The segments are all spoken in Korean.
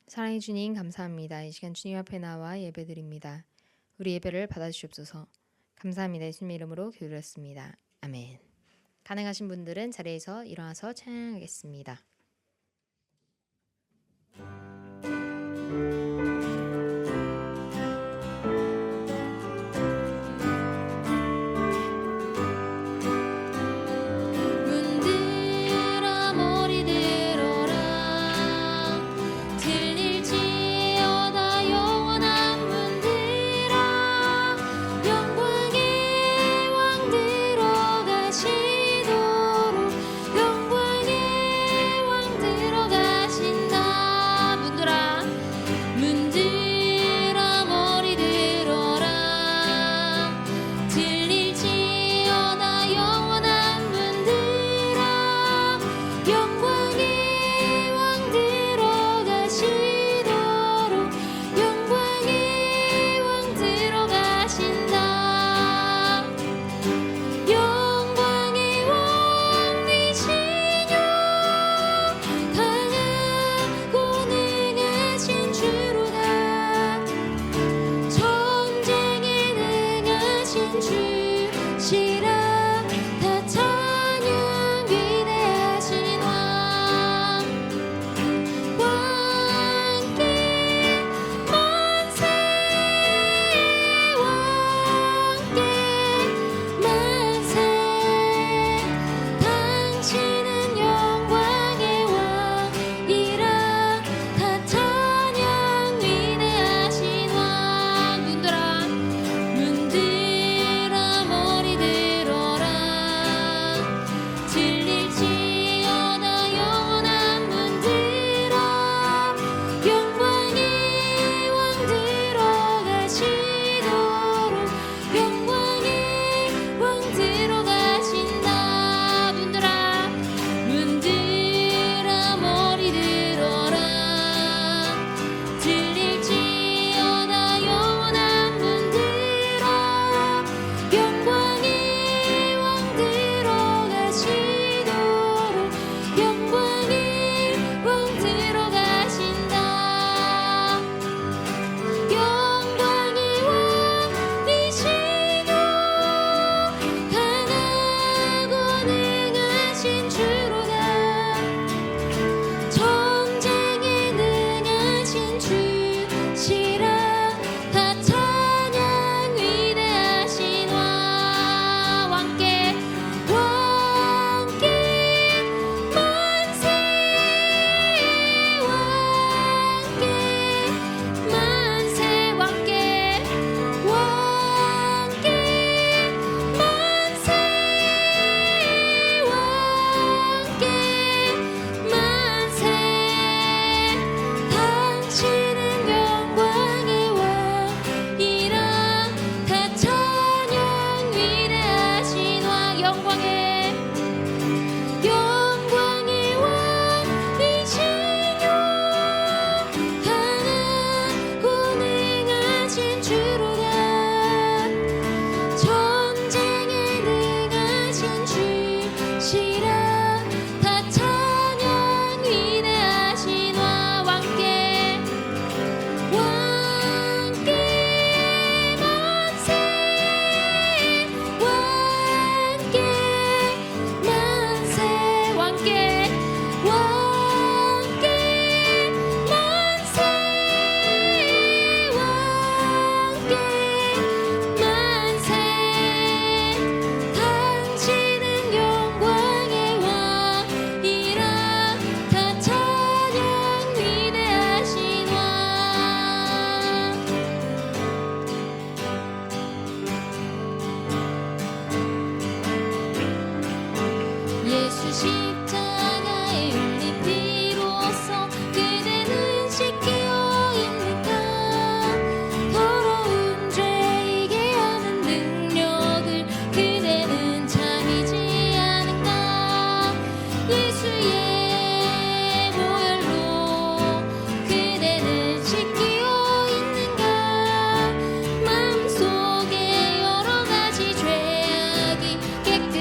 사랑해 주님 감사합니다. 이 시간 주님 앞에 나와 예배드립니다. 우리 예배를 받아주시옵소서. 감사합니다. 예수님의 이름으로 기도드렸습니다. 아멘. 가능하신 분들은 자리에서 일어나서 찬양하겠습니다.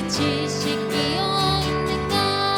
지식이여 있는가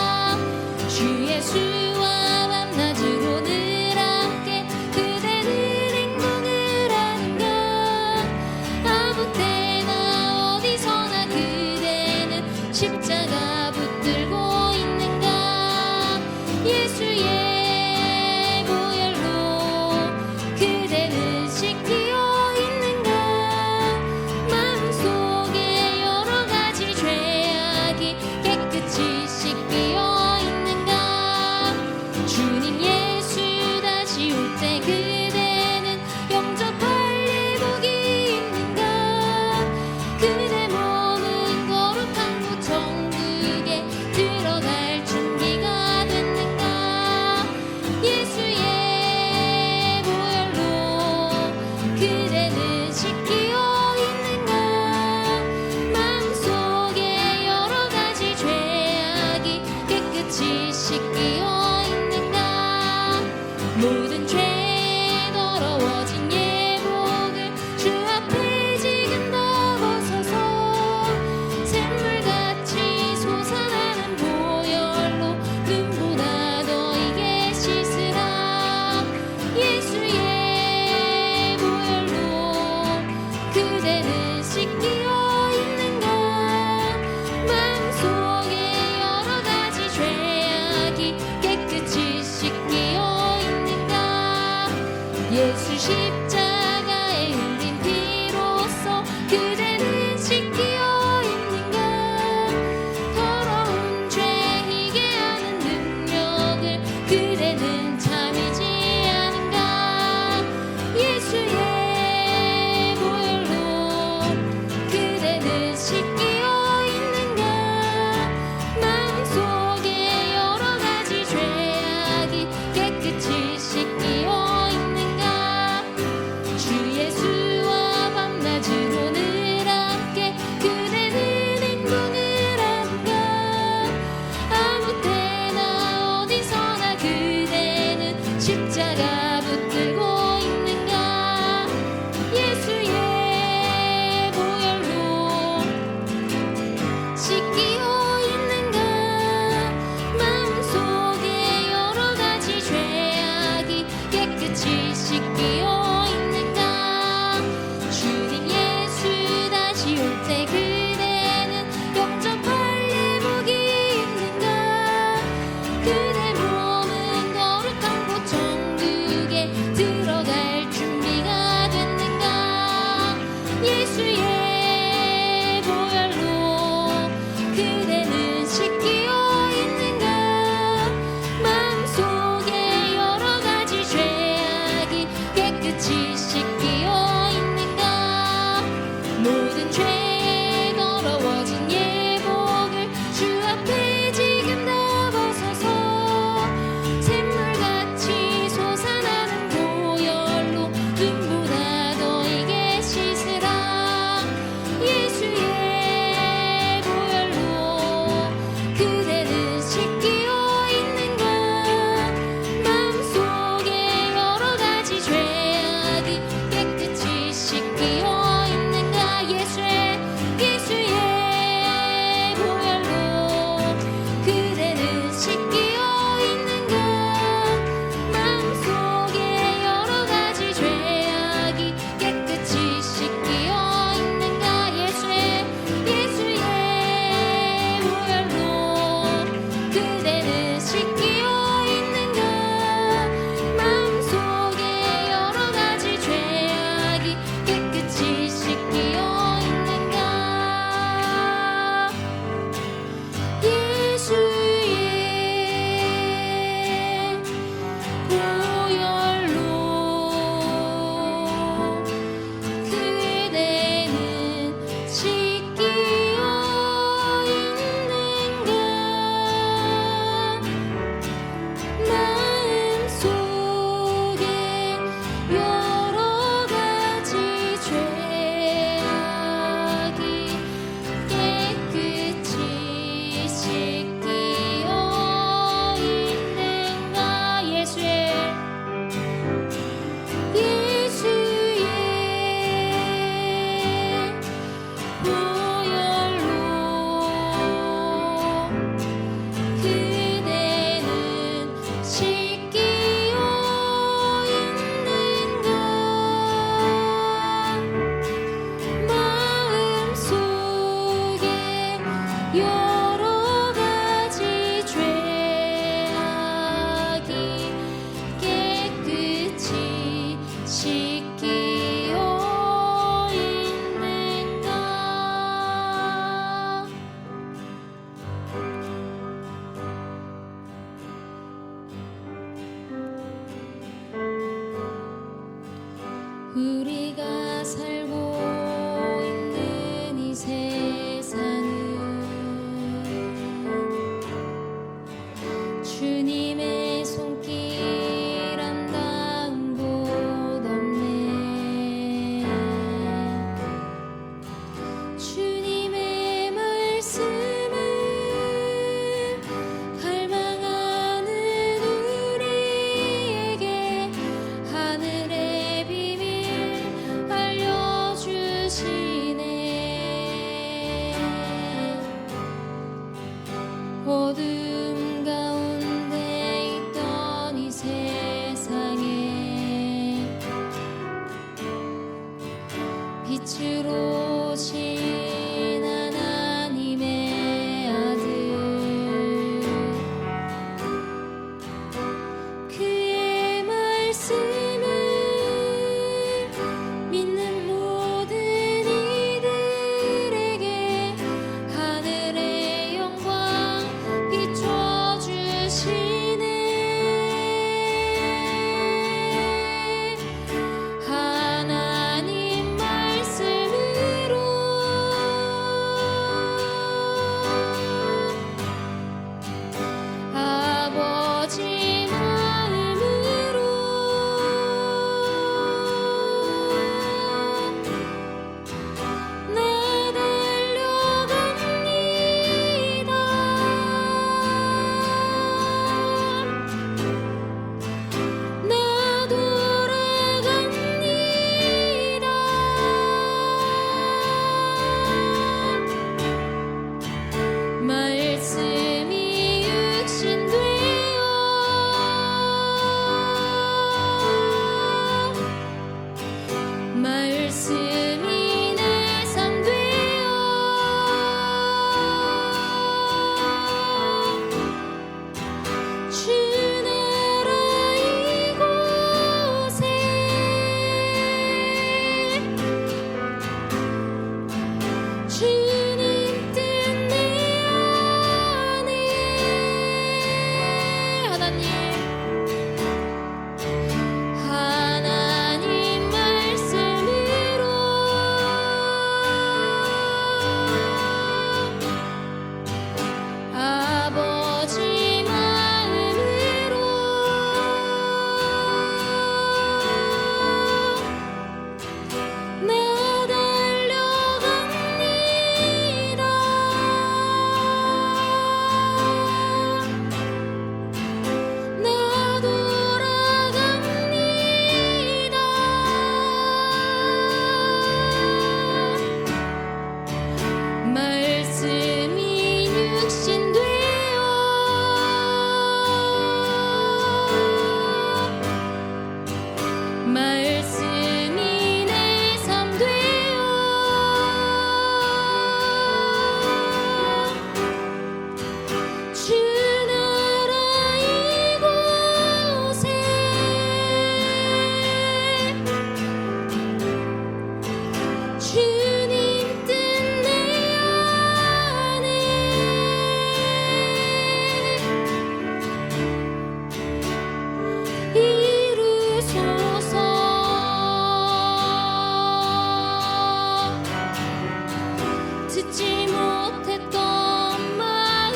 듣지 못했던 마음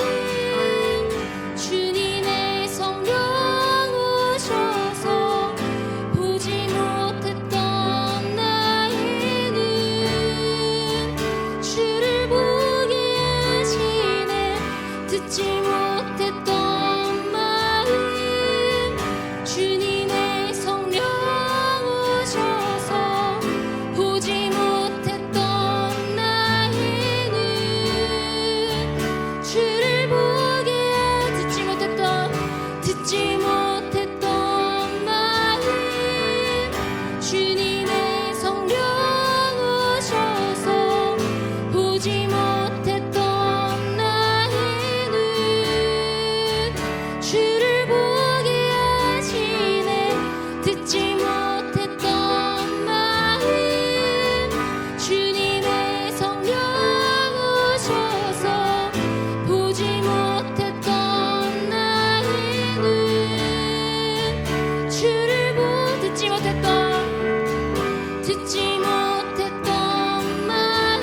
주님의 성령 오셔서 보지 못했던 나의 눈 주를 보게 하시네 듣지 못했던 마음 주님의 성령 오셔서 보지 못했던 나의 눈 주를 보게 듣지 못했던 마음 주님의 성령 오셔서 보지 못했던 나의 눈 주를 보게 하시네 듣지 못했던 마음 주님의 성령 오셔서 보지 못했던 나의 눈 주를 듣지 못했던 마음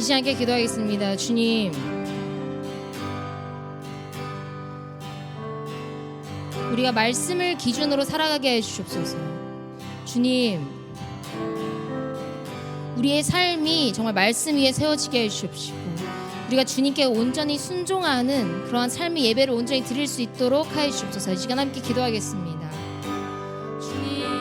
시간 함께 기도하겠습니다. 주님, 우리가 말씀을 기준으로 살아가게 해주시옵소서. 주님, 우리의 삶이 정말 말씀 위에 세워지게 해주시옵시고 우리가 주님께 온전히 순종하는 그러한 삶의 예배를 온전히 드릴 수 있도록 하여 주옵소서. 이 시간 함께 기도하겠습니다. 주님,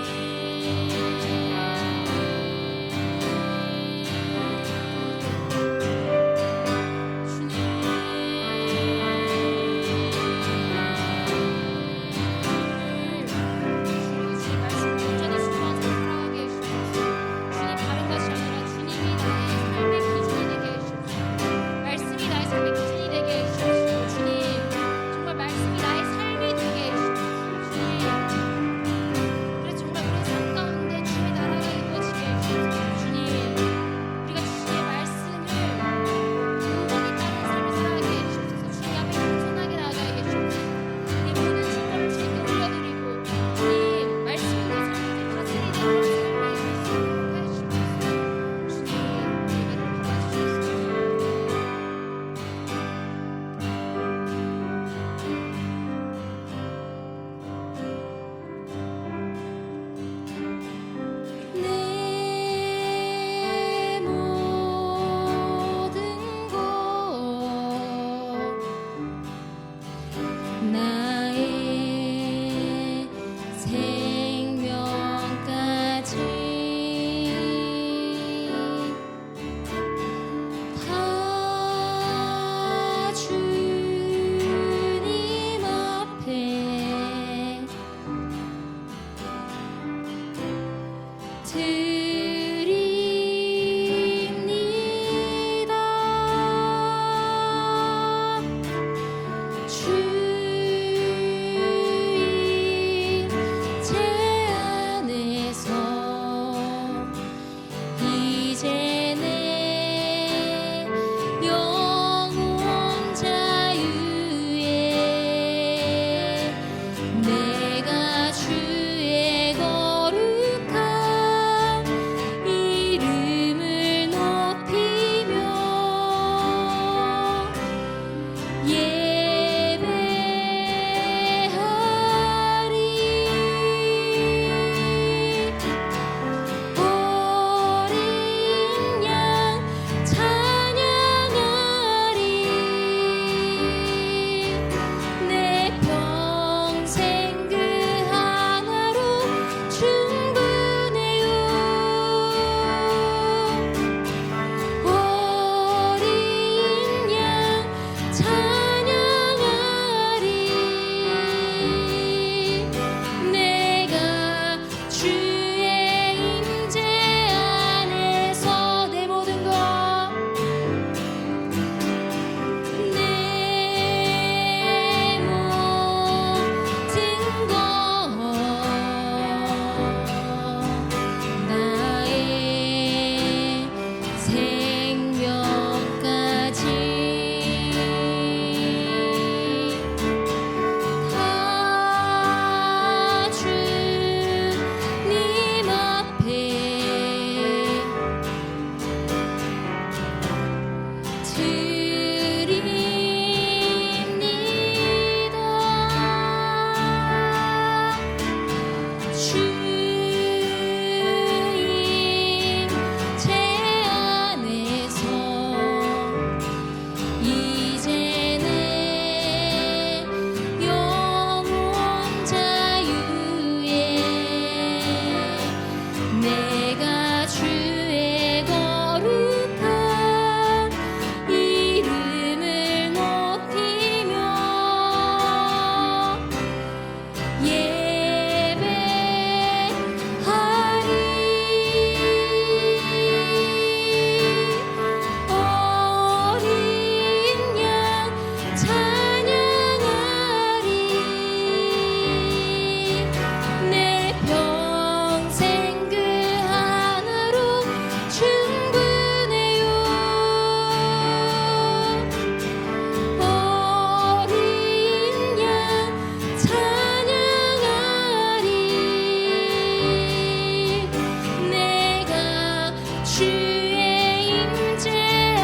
주의 임재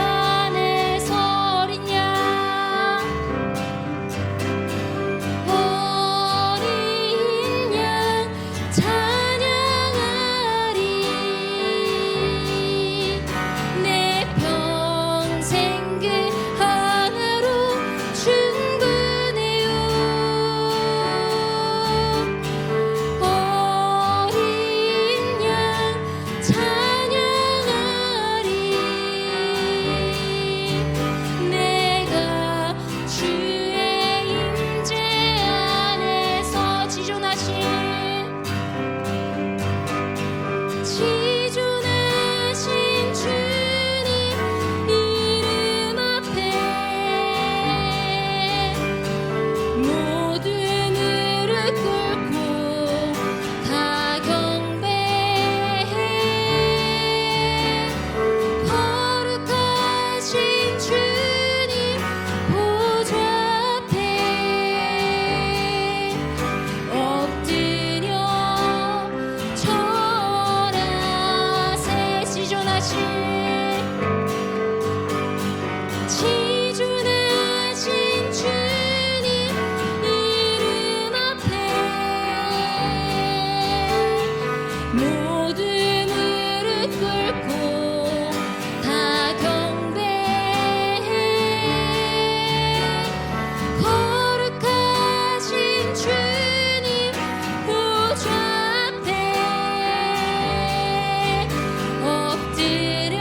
지존하신 주님 이름 앞에 모두 무릎 꿇고 다 경배해. 거룩하신 주님 보좌 앞에 엎드려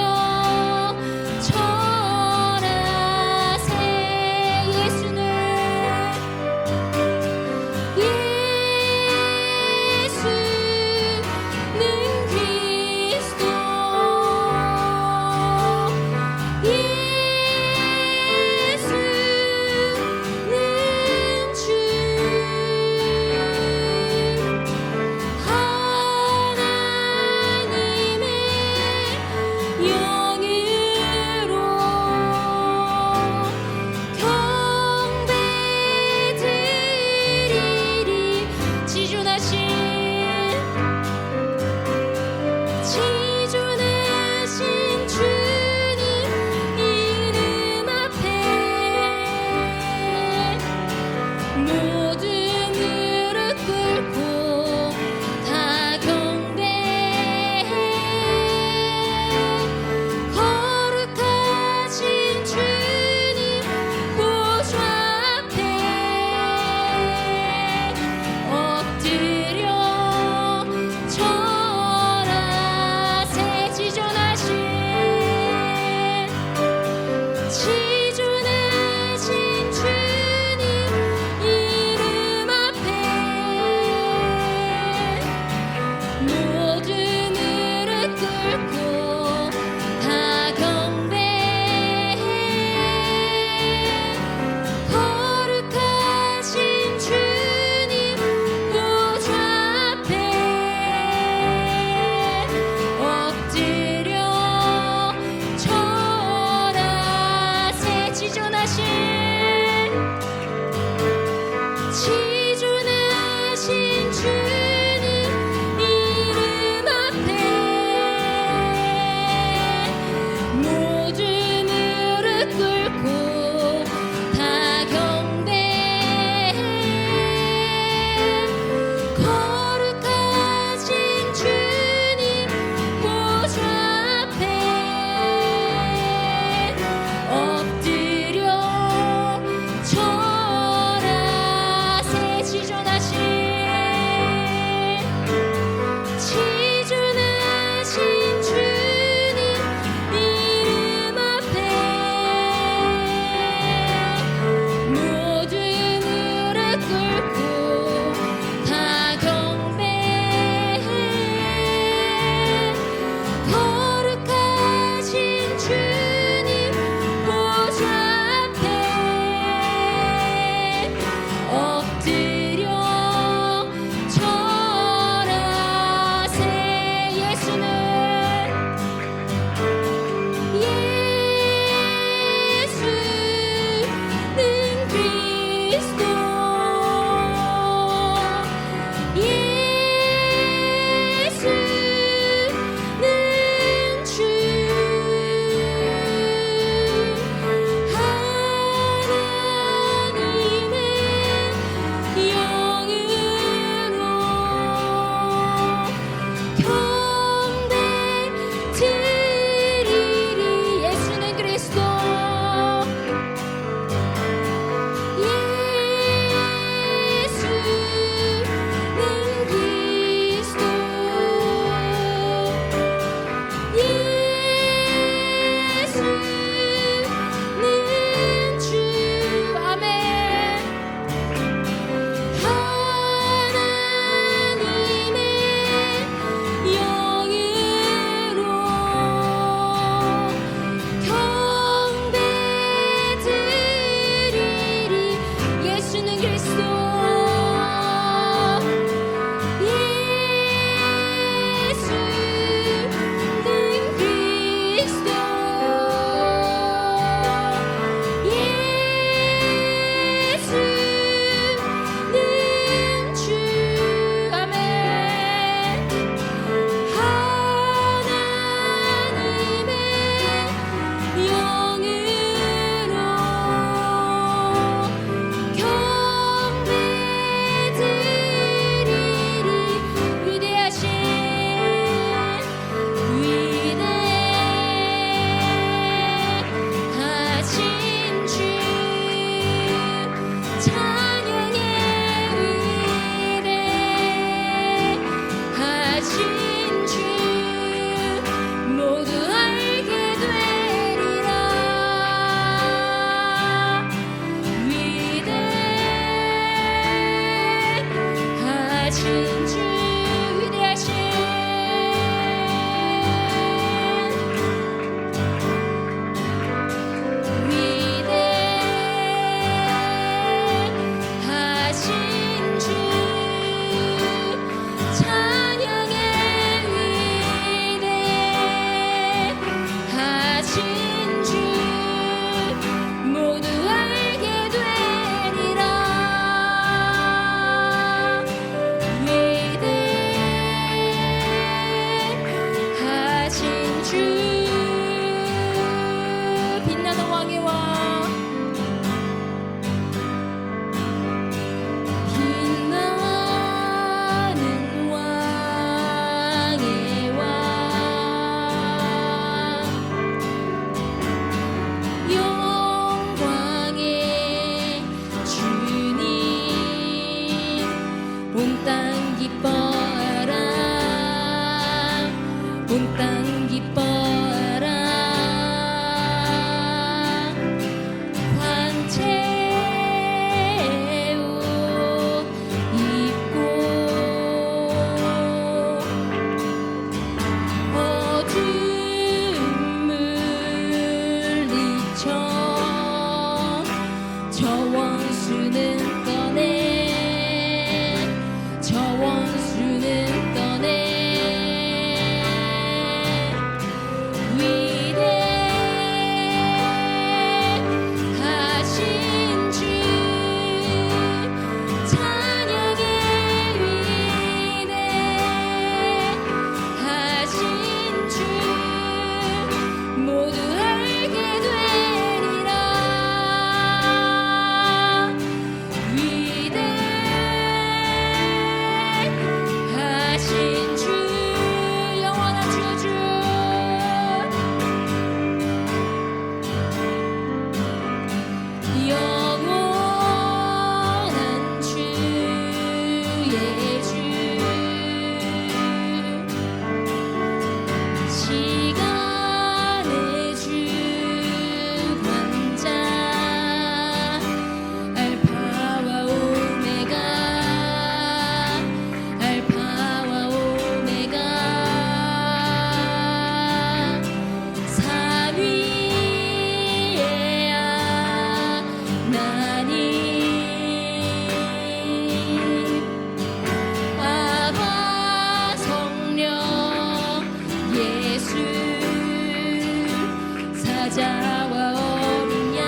사자와 어린 양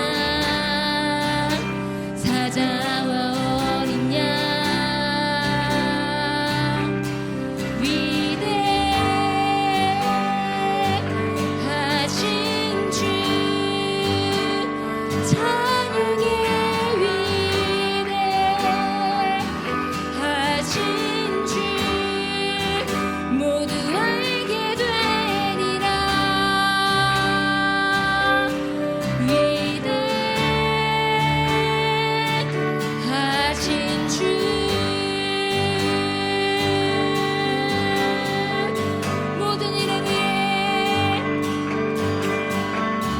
사자와 어린 양 위대하신 주 찬양해 위대하신 주 모두 알게 되리라 위대하신 주 모든 이름 위에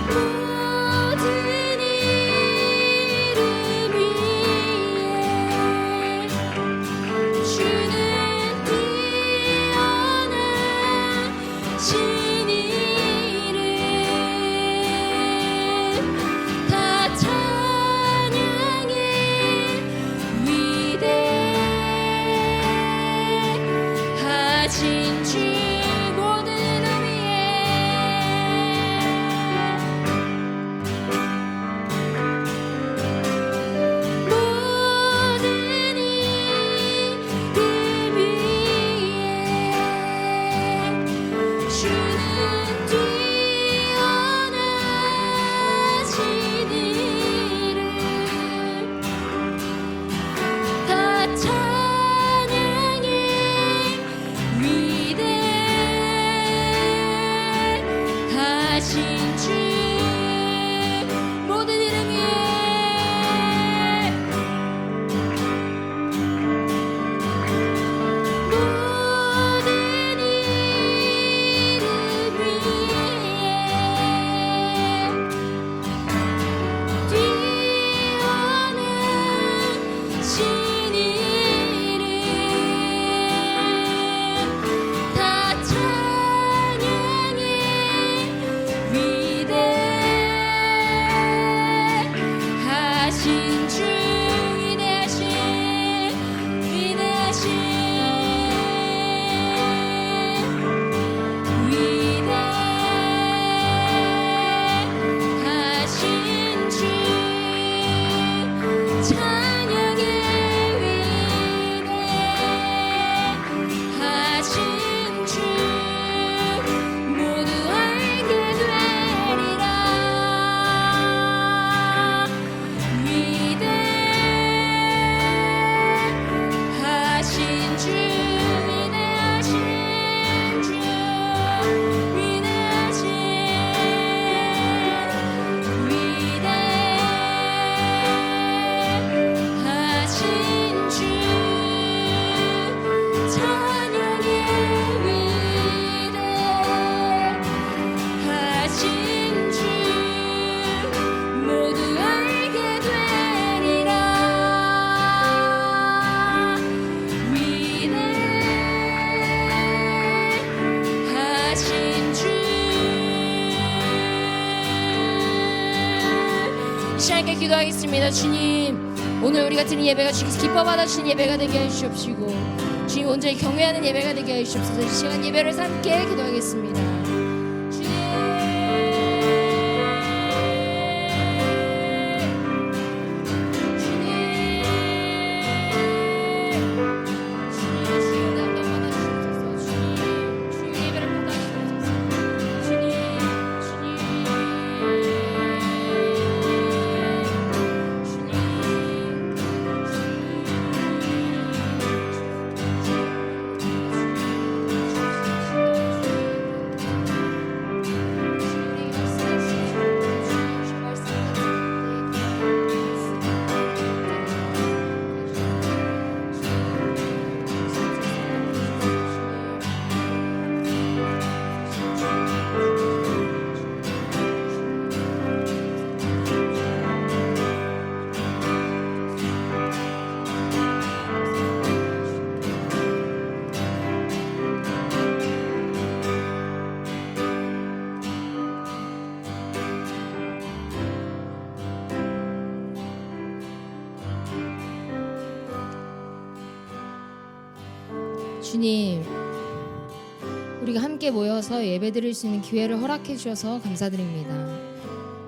모든 이름 위에 주는 뛰어나신 이름 다 찬양해 위대하신 주 모든 이름 위에 모든 이름 위에 주는 뛰어나신 이름 다 찬양해 위대하신 주 모든 이름 위에 모든 이름 위에 뛰어나신 이름 다 찬양해 위대하신 주 위대하신 주 찬양해 위대하신 주 모두 알게 되리라 위대하신 주 위대하신 주 위대하신 주 찬양해 위대하신 주 모두 알게 되리라 위대하신 주 시작하게 기도하겠습니다. 주님 오늘 우리가 드린 예배가 주께서 기뻐 받아주신 예배가 되게 해주시옵시고 주님 온전히 경외하는 예배가 되게 해주시옵소서. 이 시간 예배를 함께 기도하겠습니다. 주님 주님, 우리가 함께 모여서 예배드릴 수 있는 기회를 허락해 주셔서 감사드립니다.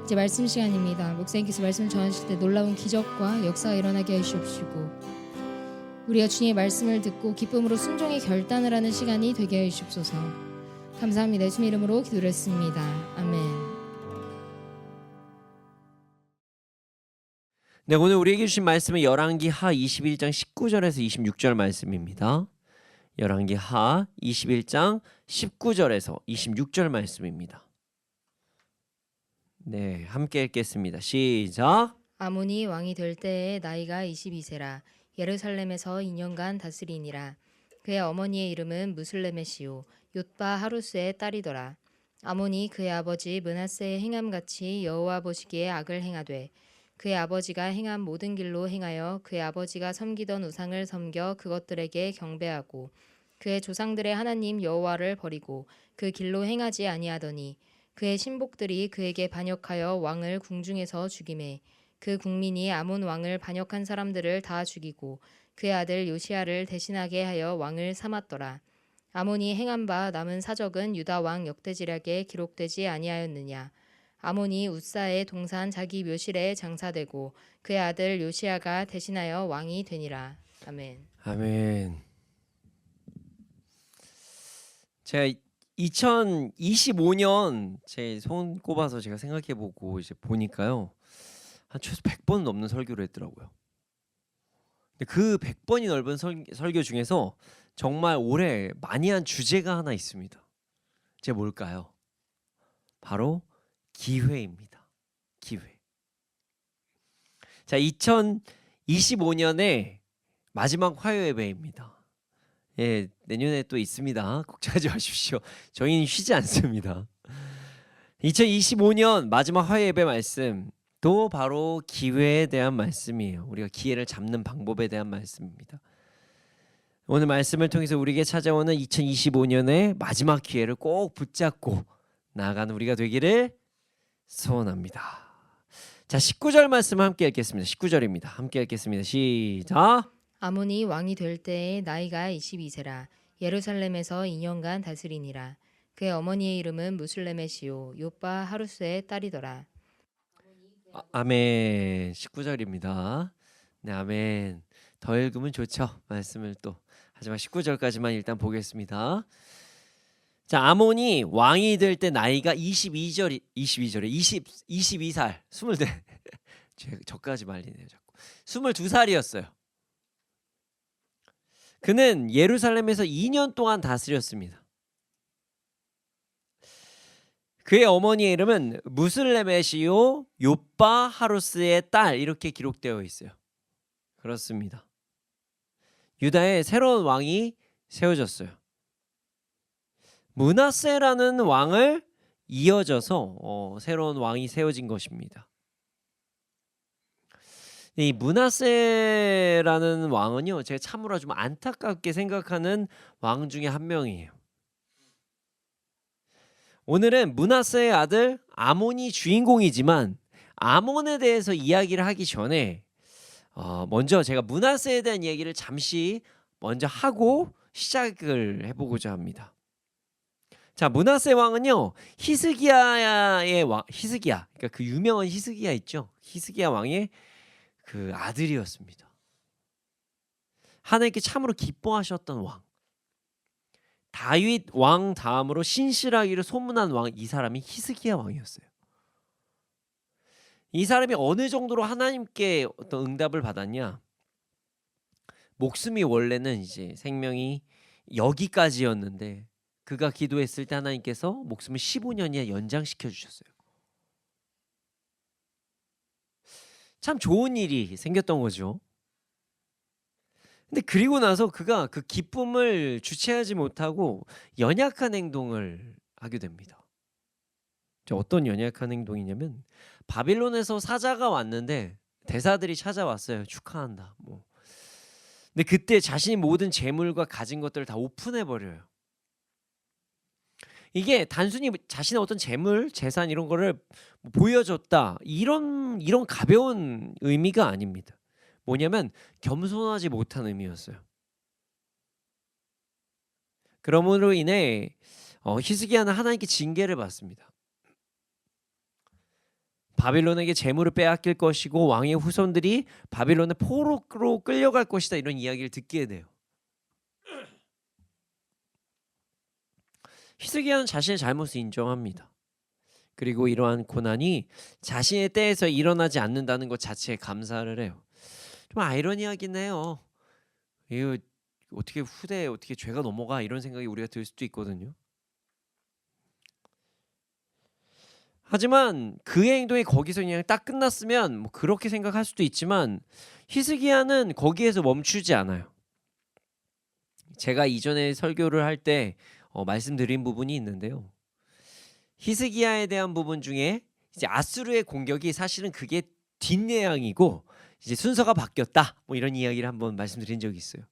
이제 말씀 시간입니다. 목사님께서 말씀 전하실 때 놀라운 기적과 역사가 일어나게 하시옵시고 우리가 주님의 말씀을 듣고 기쁨으로 순종의 결단을 하는 시간이 되게 하여 주옵소서. 감사합니다. 예수님 이름으로 기도했습니다. 아멘. 네, 오늘 우리에게 주신 말씀은 열왕기 하 21장 19절에서 26절 말씀입니다. 열왕기 하 21장 19절에서 26절 말씀입니다. 네, 함께 읽겠습니다. 시작. 아몬이 왕이 될 때에 나이가 22세라 예루살렘에서 2년간 다스리니라. 그의 어머니의 이름은 무슬레메시요 욤바 하루스의 딸이더라. 아몬이 그의 아버지 므낫세의 행함같이 여호와 보시기에 악을 행하되 그의 아버지가 행한 모든 길로 행하여 그의 아버지가 섬기던 우상을 섬겨 그것들에게 경배하고 그의 조상들의 하나님 여호와를 버리고 그 길로 행하지 아니하더니 그의 신복들이 그에게 반역하여 왕을 궁중에서 죽이매 그 국민이 아몬 왕을 반역한 사람들을 다 죽이고 그의 아들 요시야를 대신하게 하여 왕을 삼았더라. 아몬이 행한 바 남은 사적은 유다 왕 역대지략에 기록되지 아니하였느냐. 아몬이 웃사의 동산 자기 묘실에 장사되고 그의 아들 요시야가 대신하여 왕이 되니라. 아멘. 아멘. 제가 2025년 제 손 꼽아서 제가 생각해보고 이제 보니까요, 한 최소 100번 넘는 설교를 했더라고요. 근데 그 100번이 넓은 설교 중에서 정말 올해 많이 한 주제가 하나 있습니다. 그게 뭘까요? 바로 기회입니다. 기회. 자, 2025년의 마지막 화요 예배입니다. 예, 내년에 또 있습니다. 걱정하지 마십시오. 저희는 쉬지 않습니다. 2025년 마지막 화요 예배 말씀 또 바로 기회에 대한 말씀이에요. 우리가 기회를 잡는 방법에 대한 말씀입니다. 오늘 말씀을 통해서 우리에게 찾아오는 2025년의 마지막 기회를 꼭 붙잡고 나아가는 우리가 되기를 소원합니다. 자, 19절 말씀 함께 읽겠습니다. 19절입니다. 함께 읽겠습니다. 시작. 아몬이 왕이 될 때에 나이가 22세라 예루살렘에서 2년간 다스리니라. 그의 어머니의 이름은 무슬레메시요 욤바 하루스의 딸이더라. 아멘. 19절입니다. 네, 아멘. 더 읽으면 좋죠. 말씀을 또. 하지만 19절까지만 일단 보겠습니다. 자, 아몬이 왕이 될 때 나이가 22살, 20, 저까지 말리네요, 자꾸. 22살이었어요. 그는 예루살렘에서 2년 동안 다스렸습니다. 그의 어머니의 이름은 무슬레메시요 욤바 하루스의 딸, 이렇게 기록되어 있어요. 그렇습니다. 유다에 새로운 왕이 세워졌어요. 므낫세라는 왕을 이어져서 새로운 왕이 세워진 것입니다. 이 므낫세라는 왕은요, 제가 참으로 좀 안타깝게 생각하는 왕 중에 한 명이에요. 오늘은 므낫세의 아들 아몬이 주인공이지만 아몬에 대해서 이야기를 하기 전에 먼저 제가 므낫세에 대한 이야기를 잠시 먼저 하고 시작을 해보고자 합니다. 자, 므낫세 왕은요, 히스기야의 왕, 히스기야, 그러니까 그 유명한 히스기야 있죠. 히스기야 왕의 그 아들이었습니다. 하나님께 참으로 기뻐하셨던 왕. 다윗 왕 다음으로 신실하기를 소문난 왕, 이 사람이 히스기야 왕이었어요. 이 사람이 어느 정도로 하나님께 어떤 응답을 받았냐? 목숨이 원래는 이제 생명이 여기까지였는데 그가 기도했을 때 하나님께서 목숨을 15년이나 연장시켜 주셨어요. 참 좋은 일이 생겼던 거죠. 근데 그리고 나서 그가 그 기쁨을 주체하지 못하고 연약한 행동을 하게 됩니다. 어떤 연약한 행동이냐면, 바빌론에서 사자가 왔는데 대사들이 찾아왔어요. 축하한다. 근데 그때 자신이 모든 재물과 가진 것들을 다 오픈해 버려요. 이게 단순히 자신의 어떤 재물, 재산 이런 거를 보여줬다, 이런 가벼운 의미가 아닙니다. 뭐냐면 겸손하지 못한 의미였어요. 그러므로 인해 히스기야는 하나님께 징계를 받습니다. 바빌론에게 재물을 빼앗길 것이고 왕의 후손들이 바빌론의 포로로 끌려갈 것이다, 이런 이야기를 듣게 돼요. 히스기야는 자신의 잘못을 인정합니다. 그리고 이러한 고난이 자신의 때에서 일어나지 않는다는 것 자체에 감사를 해요. 좀 아이러니하긴 해요. 이거 어떻게 후대에 어떻게 죄가 넘어가, 이런 생각이 우리가 들 수도 있거든요. 하지만 그의 행동이 거기서 그냥 딱 끝났으면 뭐 그렇게 생각할 수도 있지만 히스기야는 거기에서 멈추지 않아요. 제가 이전에 설교를 할 때 말씀드린 부분이 있는데요. 히스기야에 대한 부분 중에 이제 아수르의 공격이 사실은 그게 뒷내양이고 이제 순서가 바뀌었다, 뭐 이런 이야기를 한번 말씀드린 적이 있어요.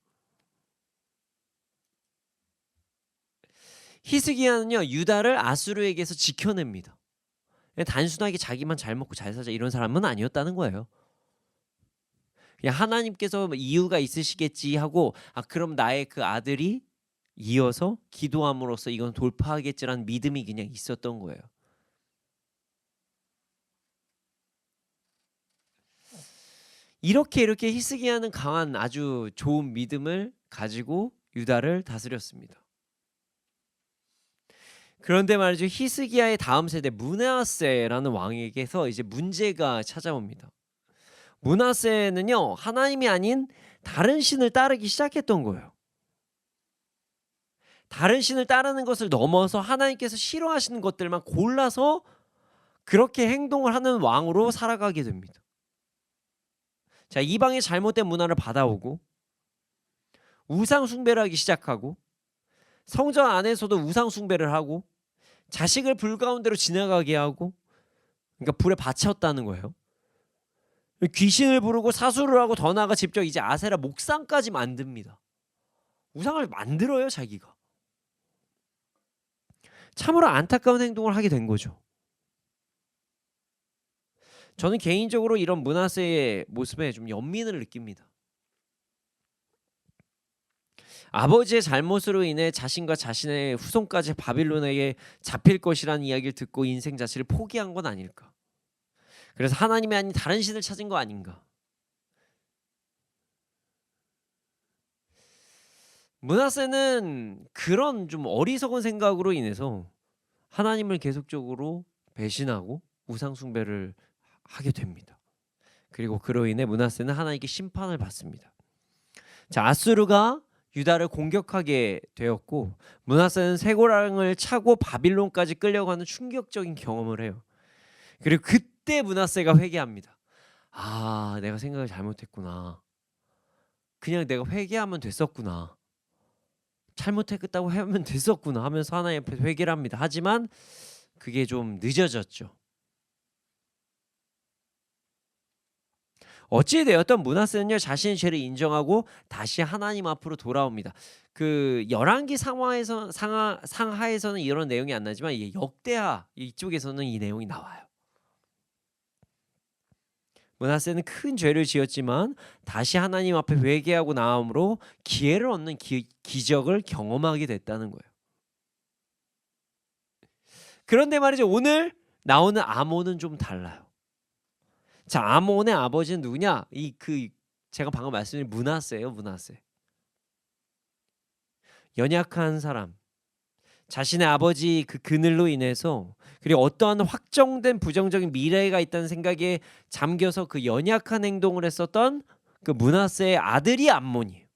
히스기야는요, 유다를 아수르에게서 지켜냅니다. 단순하게 자기만 잘 먹고 잘 살자 이런 사람은 아니었다는 거예요. 그냥 하나님께서 이유가 있으시겠지 하고, 그럼 나의 그 아들이 이어서 기도함으로써 이건 돌파하겠지라는 믿음이 그냥 있었던 거예요. 이렇게 히스기야는 강한 아주 좋은 믿음을 가지고 유다를 다스렸습니다. 그런데 말이죠, 히스기야의 다음 세대 므낫세라는 왕에게서 이제 문제가 찾아옵니다. 므낫세는요, 하나님이 아닌 다른 신을 따르기 시작했던 거예요. 다른 신을 따르는 것을 넘어서 하나님께서 싫어하시는 것들만 골라서 그렇게 행동을 하는 왕으로 살아가게 됩니다. 자, 이방의 잘못된 문화를 받아오고 우상 숭배를 하기 시작하고 성전 안에서도 우상 숭배를 하고 자식을 불 가운데로 지나가게 하고, 그러니까 불에 바쳤다는 거예요. 귀신을 부르고 사수를 하고 더 나아가 직접 이제 아세라 목상까지 만듭니다. 우상을 만들어요, 자기가. 참으로 안타까운 행동을 하게 된 거죠. 저는 개인적으로 이런 므낫세의 모습에 좀 연민을 느낍니다. 아버지의 잘못으로 인해 자신과 자신의 후손까지 바빌론에게 잡힐 것이라는 이야기를 듣고 인생 자체를 포기한 건 아닐까. 그래서 하나님이 아닌 다른 신을 찾은 거 아닌가. 므낫세는 그런 좀 어리석은 생각으로 인해서 하나님을 계속적으로 배신하고 우상 숭배를 하게 됩니다. 그리고 그로 인해 므낫세는 하나님께 심판을 받습니다. 자, 아수르가 유다를 공격하게 되었고 므낫세는 쇠고랑을 차고 바빌론까지 끌려가는 충격적인 경험을 해요. 그리고 그때 므낫세가 회개합니다. 내가 생각을 잘못했구나. 그냥 내가 회개하면 됐었구나. 잘못했다고 하면 됐었구나 하면서 하나님 앞에 회개를 합니다. 하지만 그게 좀 늦어졌죠. 어찌되었던 므낫세는요, 자신의 죄를 인정하고 다시 하나님 앞으로 돌아옵니다. 그 열왕기 상하에서는 이런 내용이 안 나지만 역대하 이쪽에서는 이 내용이 나와요. 므낫세는 큰 죄를 지었지만 다시 하나님 앞에 회개하고 나옴으로 기회를 얻는 기적을 경험하게 됐다는 거예요. 그런데 말이죠, 오늘 나오는 아몬은 좀 달라요. 자, 아몬의 아버지는 누구냐? 제가 방금 말씀드린 므낫세예요. 므낫세. 연약한 사람, 자신의 아버지 그 그늘로 인해서, 그리고 어떠한 확정된 부정적인 미래가 있다는 생각에 잠겨서 그 연약한 행동을 했었던 그 므낫세의 아들이 암몬이에요.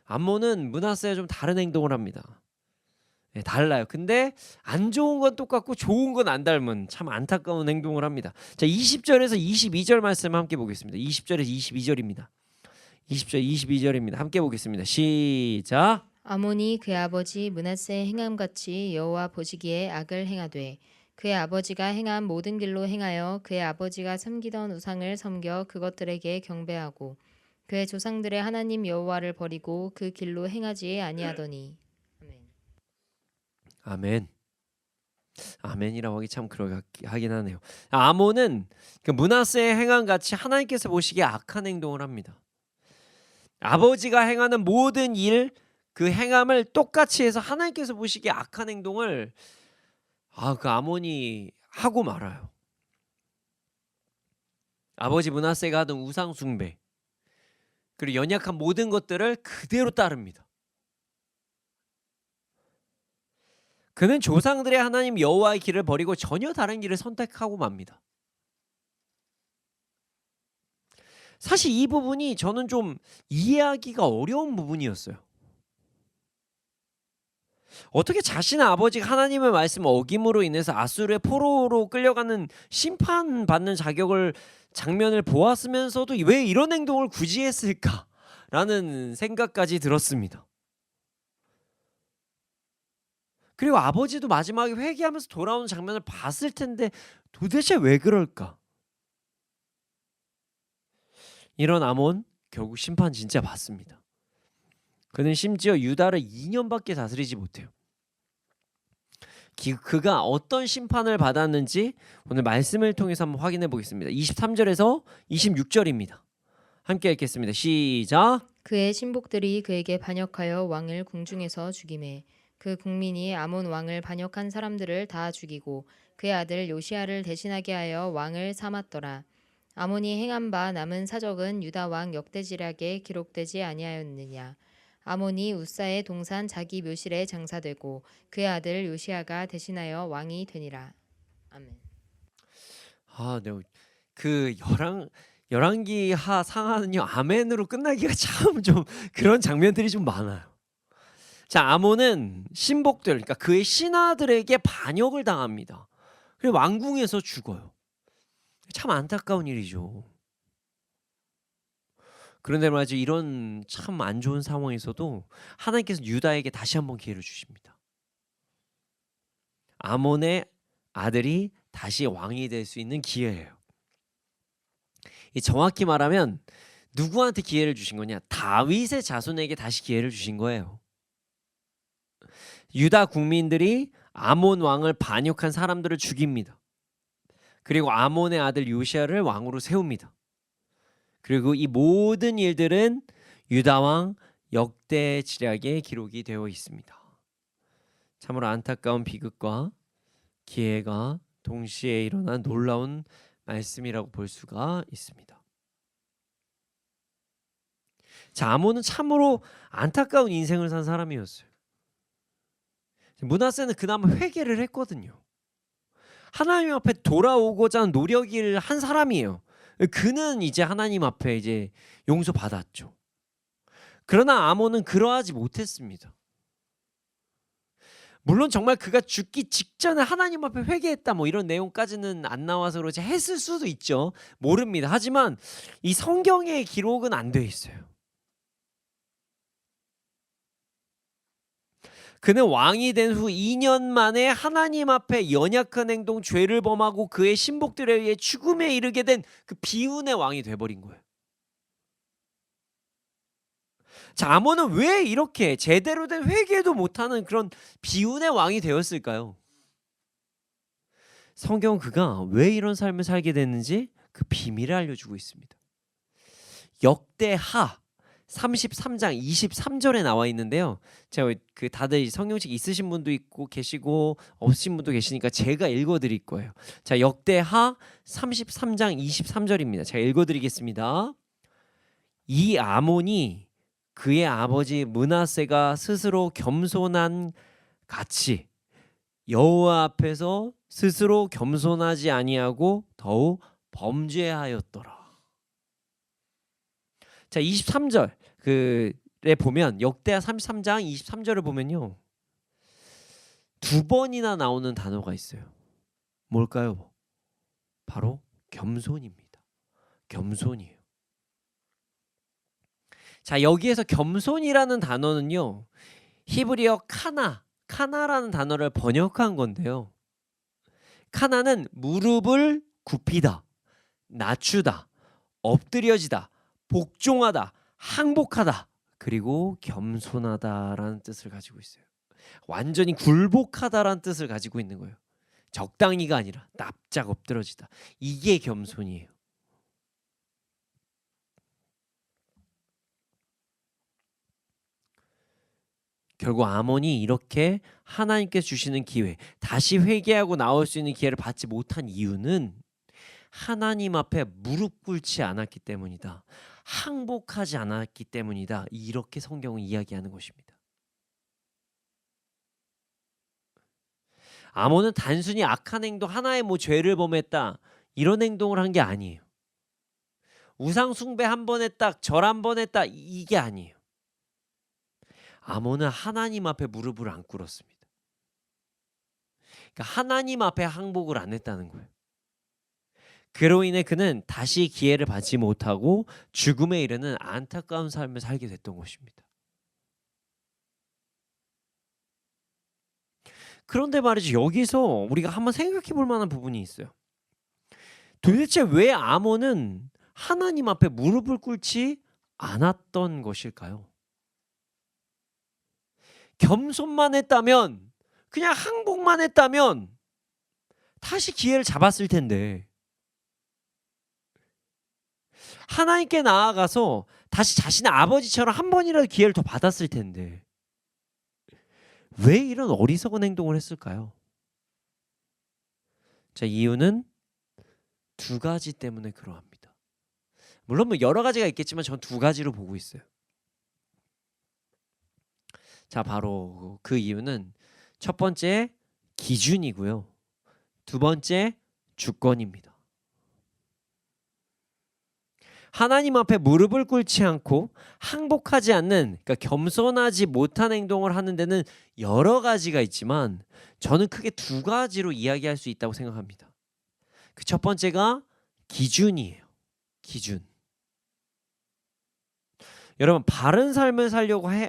암몬은 므낫세와 좀 다른 행동을 합니다. 달라요. 근데 안 좋은 건 똑같고 좋은 건 안 닮은 참 안타까운 행동을 합니다. 자, 20절에서 22절 말씀을 함께 보겠습니다. 20절에서 22절입니다. 20절 22절입니다. 함께 보겠습니다. 시작. 아몬이 그의 아버지 므낫세의 행함같이 여호와 보시기에 악을 행하되 그의 아버지가 행한 모든 길로 행하여 그의 아버지가 섬기던 우상을 섬겨 그것들에게 경배하고 그의 조상들의 하나님 여호와를 버리고 그 길로 행하지 아니하더니. 아멘. 아멘이라고 하기 참 그러하긴 하네요. 아몬은 그 므낫세의 행함 같이 하나님께서 보시기에 악한 행동을 합니다. 아버지가 행하는 모든 일 그 행함을 똑같이 해서 하나님께서 보시기에 악한 행동을 그 아몬이 하고 말아요. 아버지 므낫세가 하던 우상 숭배 그리고 연약한 모든 것들을 그대로 따릅니다. 그는 조상들의 하나님 여호와의 길을 버리고 전혀 다른 길을 선택하고 맙니다. 사실 이 부분이 저는 좀 이해하기가 어려운 부분이었어요. 어떻게 자신의 아버지가 하나님의 말씀을 어김으로 인해서 아수르의 포로로 끌려가는 심판받는 장면을 보았으면서도 왜 이런 행동을 굳이 했을까라는 생각까지 들었습니다. 그리고 아버지도 마지막에 회개하면서 돌아오는 장면을 봤을 텐데 도대체 왜 그럴까? 이런 아몬 결국 심판 진짜 받습니다. 그는 심지어 유다를 2년밖에 다스리지 못해요. 그가 어떤 심판을 받았는지 오늘 말씀을 통해서 한번 확인해 보겠습니다. 23절에서 26절입니다. 함께 읽겠습니다. 시작. 그의 신복들이 그에게 반역하여 왕을 궁중에서 죽이매 그 국민이 아몬 왕을 반역한 사람들을 다 죽이고 그의 아들 요시야를 대신하게 하여 왕을 삼았더라. 아몬이 행한 바 남은 사적은 유다 왕 역대지략에 기록되지 아니하였느냐. 아몬이 우사의 동산 자기 묘실에 장사되고 그의 아들 요시야가 대신하여 왕이 되니라. 아멘. 네. 그 열왕기 하 상하는요 아멘으로 끝나기가 참 좀 그런 장면들이 좀 많아요. 자, 아몬은 신복들 그러니까 그의 신하들에게 반역을 당합니다. 그리고 왕궁에서 죽어요. 참 안타까운 일이죠. 그런데 말이죠. 이런 참 안 좋은 상황에서도 하나님께서 유다에게 다시 한번 기회를 주십니다. 아몬의 아들이 다시 왕이 될 수 있는 기회예요. 정확히 말하면 누구한테 기회를 주신 거냐? 다윗의 자손에게 다시 기회를 주신 거예요. 유다 국민들이 아몬 왕을 반역한 사람들을 죽입니다. 그리고 아몬의 아들 요시야를 왕으로 세웁니다. 그리고 이 모든 일들은 유다 왕 역대지략에 기록이 되어 있습니다. 참으로 안타까운 비극과 기회가 동시에 일어난 놀라운 말씀이라고 볼 수가 있습니다. 자, 아몬은 참으로 안타까운 인생을 산 사람이었어요. 므낫세는 그나마 회개를 했거든요. 하나님 앞에 돌아오고자 하는 노력을 한 사람이에요. 그는 이제 하나님 앞에 이제 용서받았죠. 그러나 아몬은 그러하지 못했습니다. 물론 정말 그가 죽기 직전에 하나님 앞에 회개했다 뭐 이런 내용까지는 안 나와서 그렇지 했을 수도 있죠. 모릅니다. 하지만 이 성경의 기록은 안 돼 있어요. 그는 왕이 된 후 2년 만에 하나님 앞에 연약한 행동, 죄를 범하고 그의 신복들에 의해 죽음에 이르게 된 그 비운의 왕이 돼버린 거예요. 자, 아몬은 왜 이렇게 제대로 된 회개도 못하는 그런 비운의 왕이 되었을까요? 성경은 그가 왜 이런 삶을 살게 됐는지 그 비밀을 알려주고 있습니다. 역대하 33장 23절에 나와 있는데요. 제가 그 다들 성경책 있으신 분도 있고 계시고 없으신 분도 계시니까 제가 읽어드릴 거예요. 자, 역대하 33장 23절입니다. 제가 읽어드리겠습니다. 이 아몬이 그의 아버지 므낫세가 스스로 겸손한 같이 여호와 앞에서 스스로 겸손하지 아니하고 더욱 범죄하였더라. 자, 23절에 보면 역대하 33장 23절을 보면요. 두 번이나 나오는 단어가 있어요. 뭘까요? 바로 겸손입니다. 겸손이에요. 자, 여기에서 겸손이라는 단어는요. 히브리어 카나라는 단어를 번역한 건데요. 카나는 무릎을 굽히다, 낮추다, 엎드려지다, 복종하다, 항복하다, 그리고 겸손하다라는 뜻을 가지고 있어요. 완전히 굴복하다라는 뜻을 가지고 있는 거예요. 적당히가 아니라 납작 엎드러지다. 이게 겸손이에요. 결국 아몬이 이렇게 하나님께서 주시는 기회, 다시 회개하고 나올 수 있는 기회를 받지 못한 이유는 하나님 앞에 무릎 꿇지 않았기 때문이다. 항복하지 않았기 때문이다. 이렇게 성경은 이야기하는 것입니다. 아몬은 단순히 악한 행동, 하나의 뭐 죄를 범했다 이런 행동을 한 게 아니에요. 우상 숭배 한 번 했다, 절 한 번 했다 이게 아니에요. 아몬은 하나님 앞에 무릎을 안 꿇었습니다. 그러니까 하나님 앞에 항복을 안 했다는 거예요. 그로 인해 그는 다시 기회를 받지 못하고 죽음에 이르는 안타까운 삶을 살게 됐던 것입니다. 그런데 말이죠, 여기서 우리가 한번 생각해 볼 만한 부분이 있어요. 도대체 왜 아몬은 하나님 앞에 무릎을 꿇지 않았던 것일까요? 겸손만 했다면, 그냥 항복만 했다면 다시 기회를 잡았을 텐데, 하나님께 나아가서 다시 자신의 아버지처럼 한 번이라도 기회를 더 받았을 텐데 왜 이런 어리석은 행동을 했을까요? 자, 이유는 두 가지 때문에 그러합니다. 물론 뭐 여러 가지가 있겠지만 전 두 가지로 보고 있어요. 자, 바로 그 이유는 첫 번째 기준이고요. 두 번째 주권입니다. 하나님 앞에 무릎을 꿇지 않고 항복하지 않는, 그러니까 겸손하지 못한 행동을 하는 데는 여러 가지가 있지만 저는 크게 두 가지로 이야기할 수 있다고 생각합니다. 그 첫 번째가 기준이에요. 기준. 여러분, 바른 삶을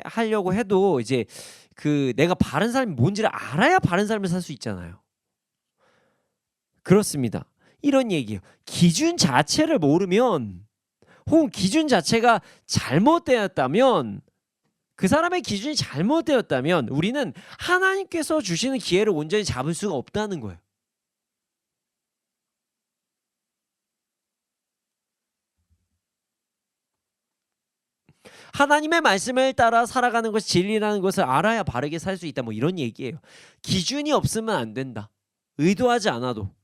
하려고 해도 이제 그 내가 바른 삶이 뭔지를 알아야 바른 삶을 살 수 있잖아요. 그렇습니다. 이런 얘기예요. 기준 자체를 모르면, 혹은 기준 자체가 잘못되었다면, 그 사람의 기준이 잘못되었다면 우리는 하나님께서 주시는 기회를 온전히 잡을 수가 없다는 거예요. 하나님의 말씀을 따라 살아가는 것이 진리라는 것을 알아야 바르게 살 수 있다, 뭐 이런 얘기예요. 기준이 없으면 안 된다. 의도하지 않아도.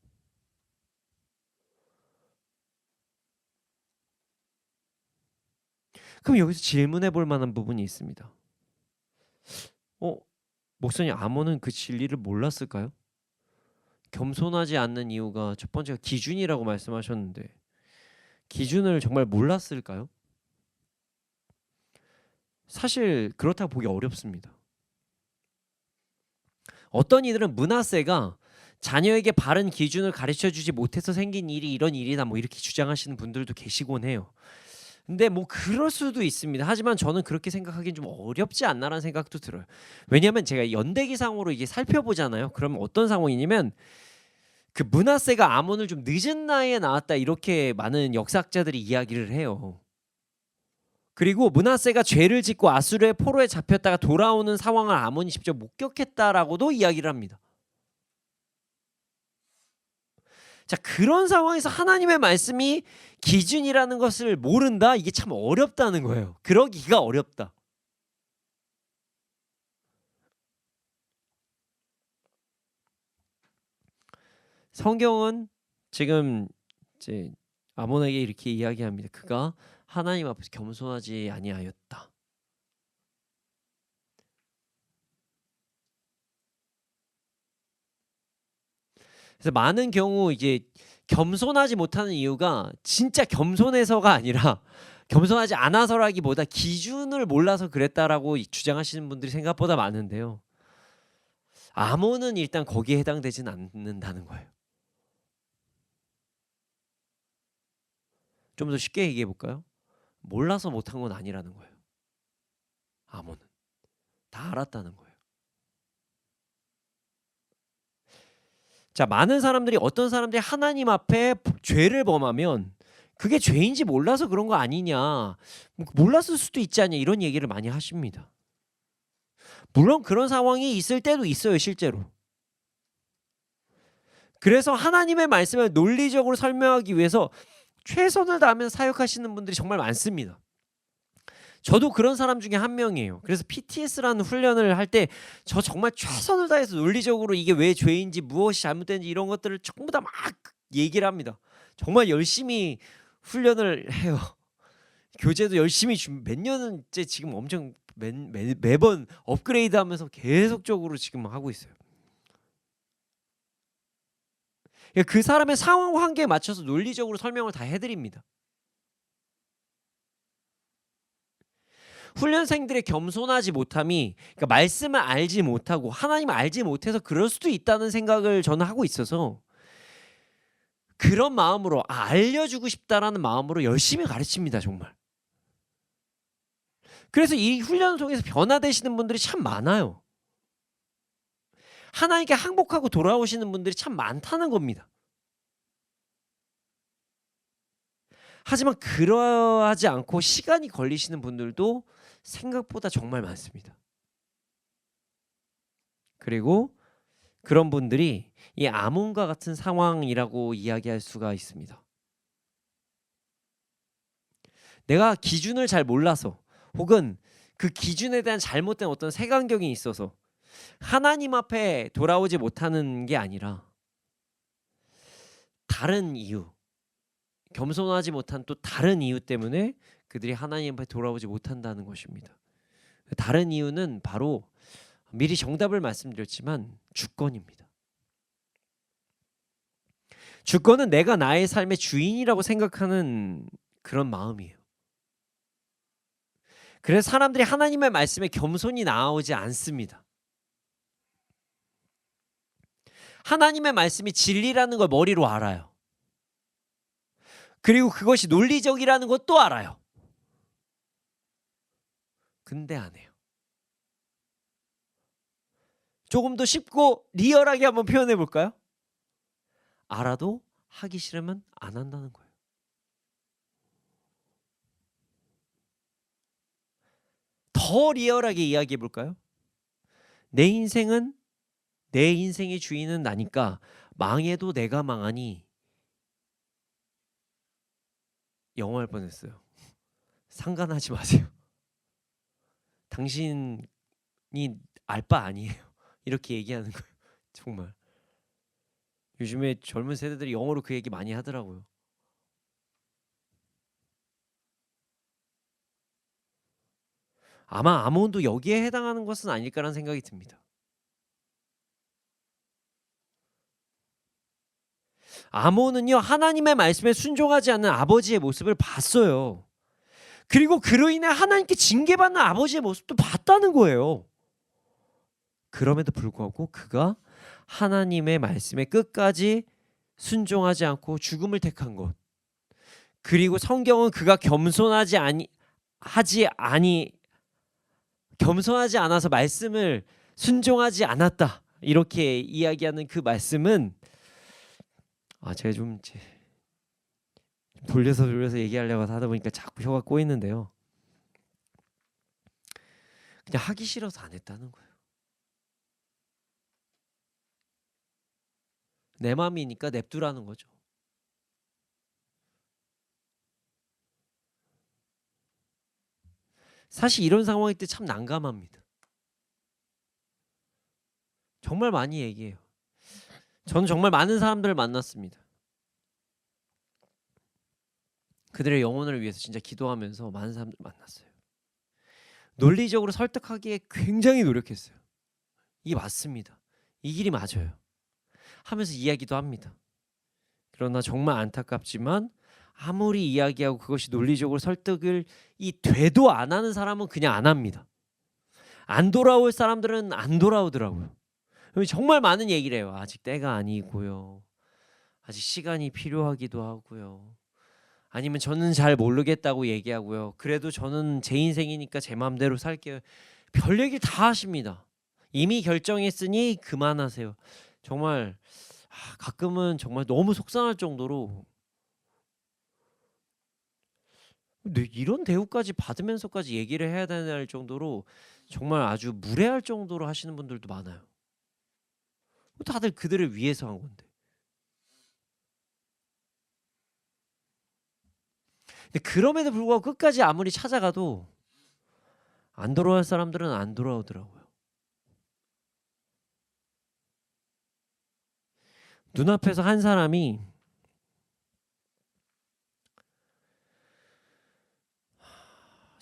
그럼 여기서 질문해 볼 만한 부분이 있습니다. 목사님, 아몬은 그 진리를 몰랐을까요? 겸손하지 않는 이유가 첫 번째가 기준이라고 말씀하셨는데 기준을 정말 몰랐을까요? 사실 그렇다고 보기 어렵습니다. 어떤 이들은 므낫세가 자녀에게 바른 기준을 가르쳐주지 못해서 생긴 일이 이런 일이다, 뭐 이렇게 주장하시는 분들도 계시곤 해요. 근데 뭐 그럴 수도 있습니다. 하지만 저는 그렇게 생각하기는 좀 어렵지 않나라는 생각도 들어요. 왜냐하면 제가 연대기상으로 이게 살펴보잖아요. 그러면 어떤 상황이냐면, 그 므낫세가 아몬을 좀 늦은 나이에 낳았다, 이렇게 많은 역사학자들이 이야기를 해요. 그리고 므낫세가 죄를 짓고 아수르의 포로에 잡혔다가 돌아오는 상황을 아몬이 직접 목격했다라고도 이야기를 합니다. 자, 그런 상황에서 하나님의 말씀이 기준이라는 것을 모른다? 이게 참 어렵다는 거예요. 그러기가 어렵다. 성경은 지금 이제 아몬에게 이렇게 이야기합니다. 그가 하나님 앞에서 겸손하지 아니하였다. 그래서 많은 경우 이제 겸손하지 못하는 이유가 진짜 겸손해서가 아니라 겸손하지 않아서라기보다 기준을 몰라서 그랬다라고 주장하시는 분들이 생각보다 많은데요. 아몬은 일단 거기에 해당되진 않는다는 거예요. 좀 더 쉽게 얘기해 볼까요? 몰라서 못한 건 아니라는 거예요. 아몬은 다 알았다는 거예요. 자, 많은 사람들이, 어떤 사람들이 하나님 앞에 죄를 범하면 그게 죄인지 몰라서 그런 거 아니냐, 몰랐을 수도 있지 않냐, 이런 얘기를 많이 하십니다. 물론 그런 상황이 있을 때도 있어요, 실제로. 그래서 하나님의 말씀을 논리적으로 설명하기 위해서 최선을 다하면서 사역하시는 분들이 정말 많습니다. 저도 그런 사람 중에 한 명이에요. 그래서 PTS라는 훈련을 할 때 저 정말 최선을 다해서 논리적으로 이게 왜 죄인지 무엇이 잘못된지 이런 것들을 전부 다 막 얘기를 합니다. 정말 열심히 훈련을 해요. 교재도 열심히 몇 년째 지금 엄청 매번 업그레이드하면서 계속적으로 지금 하고 있어요. 그 사람의 상황 환경에 맞춰서 논리적으로 설명을 다 해드립니다. 훈련생들의 겸손하지 못함이, 그러니까 말씀을 알지 못하고 하나님을 알지 못해서 그럴 수도 있다는 생각을 저는 하고 있어서, 그런 마음으로 알려주고 싶다라는 마음으로 열심히 가르칩니다. 정말. 그래서 이 훈련을 통해서 변화되시는 분들이 참 많아요. 하나님께 항복하고 돌아오시는 분들이 참 많다는 겁니다. 하지만 그러하지 않고 시간이 걸리시는 분들도 생각보다 정말 많습니다. 그리고 그런 분들이 이 아몬과 같은 상황이라고 이야기할 수가 있습니다. 내가 기준을 잘 몰라서, 혹은 그 기준에 대한 잘못된 어떤 색안경이 있어서 하나님 앞에 돌아오지 못하는 게 아니라 다른 이유, 겸손하지 못한 또 다른 이유 때문에 그들이 하나님 앞에 돌아오지 못한다는 것입니다. 다른 이유는 바로 미리 정답을 말씀드렸지만 주권입니다. 주권은 내가 나의 삶의 주인이라고 생각하는 그런 마음이에요. 그래서 사람들이 하나님의 말씀에 겸손히 나오지 않습니다. 하나님의 말씀이 진리라는 걸 머리로 알아요. 그리고 그것이 논리적이라는 것도 알아요. 근데 안 해요. 조금 더 쉽고 리얼하게 한번 표현해 볼까요? 알아도 하기 싫으면 안 한다는 거예요. 더 리얼하게 이야기해 볼까요? 내 인생은, 내 인생의 주인은 나니까 망해도 내가 망하니 영어할 뻔했어요. 상관하지 마세요. 당신이 알 바 아니에요. 이렇게 얘기하는 거예요. 정말. 요즘에 젊은 세대들이 영어로 그 얘기 많이 하더라고요. 아마 아몬도 여기에 해당하는 것은 아닐까라는 생각이 듭니다. 아몬은요, 하나님의 말씀에 순종하지 않는 아버지의 모습을 봤어요. 그리고 그로 인해 하나님께 징계받는 아버지의 모습도 봤다는 거예요. 그럼에도 불구하고 그가 하나님의 말씀에 끝까지 순종하지 않고 죽음을 택한 것, 그리고 성경은 그가 겸손하지 않아서 말씀을 순종하지 않았다 이렇게 이야기하는 그 말씀은, 제가 좀 돌려서 얘기하려고 하다 보니까 자꾸 혀가 꼬이는데요. 그냥 하기 싫어서 안 했다는 거예요. 내 마음이니까 냅두라는 거죠. 사실 이런 상황일 때 참 난감합니다. 정말 많이 얘기해요. 저는 정말 많은 사람들을 만났습니다. 그들의 영혼을 위해서 진짜 기도하면서 많은 사람들 만났어요. 논리적으로 설득하기에 굉장히 노력했어요. 이게 맞습니다. 이 길이 맞아요. 하면서 이야기도 합니다. 그러나 정말 안타깝지만 아무리 이야기하고 그것이 논리적으로 설득을 돼도 안 하는 사람은 그냥 안 합니다. 안 돌아올 사람들은 안 돌아오더라고요. 정말 많은 얘기를 해요. 아직 때가 아니고요. 아직 시간이 필요하기도 하고요. 아니면 저는 잘 모르겠다고 얘기하고요. 그래도 저는 제 인생이니까 제 마음대로 살게요. 별 얘기 다 하십니다. 이미 결정했으니 그만하세요. 정말 가끔은 정말 너무 속상할 정도로, 이런 대우까지 받으면서까지 얘기를 해야 되는 정도로 정말 아주 무례할 정도로 하시는 분들도 많아요. 다들 그들을 위해서 한 건데. 근데 그럼에도 불구하고 끝까지 아무리 찾아가도 안 돌아올 사람들은 안 돌아오더라고요. 눈앞에서 한 사람이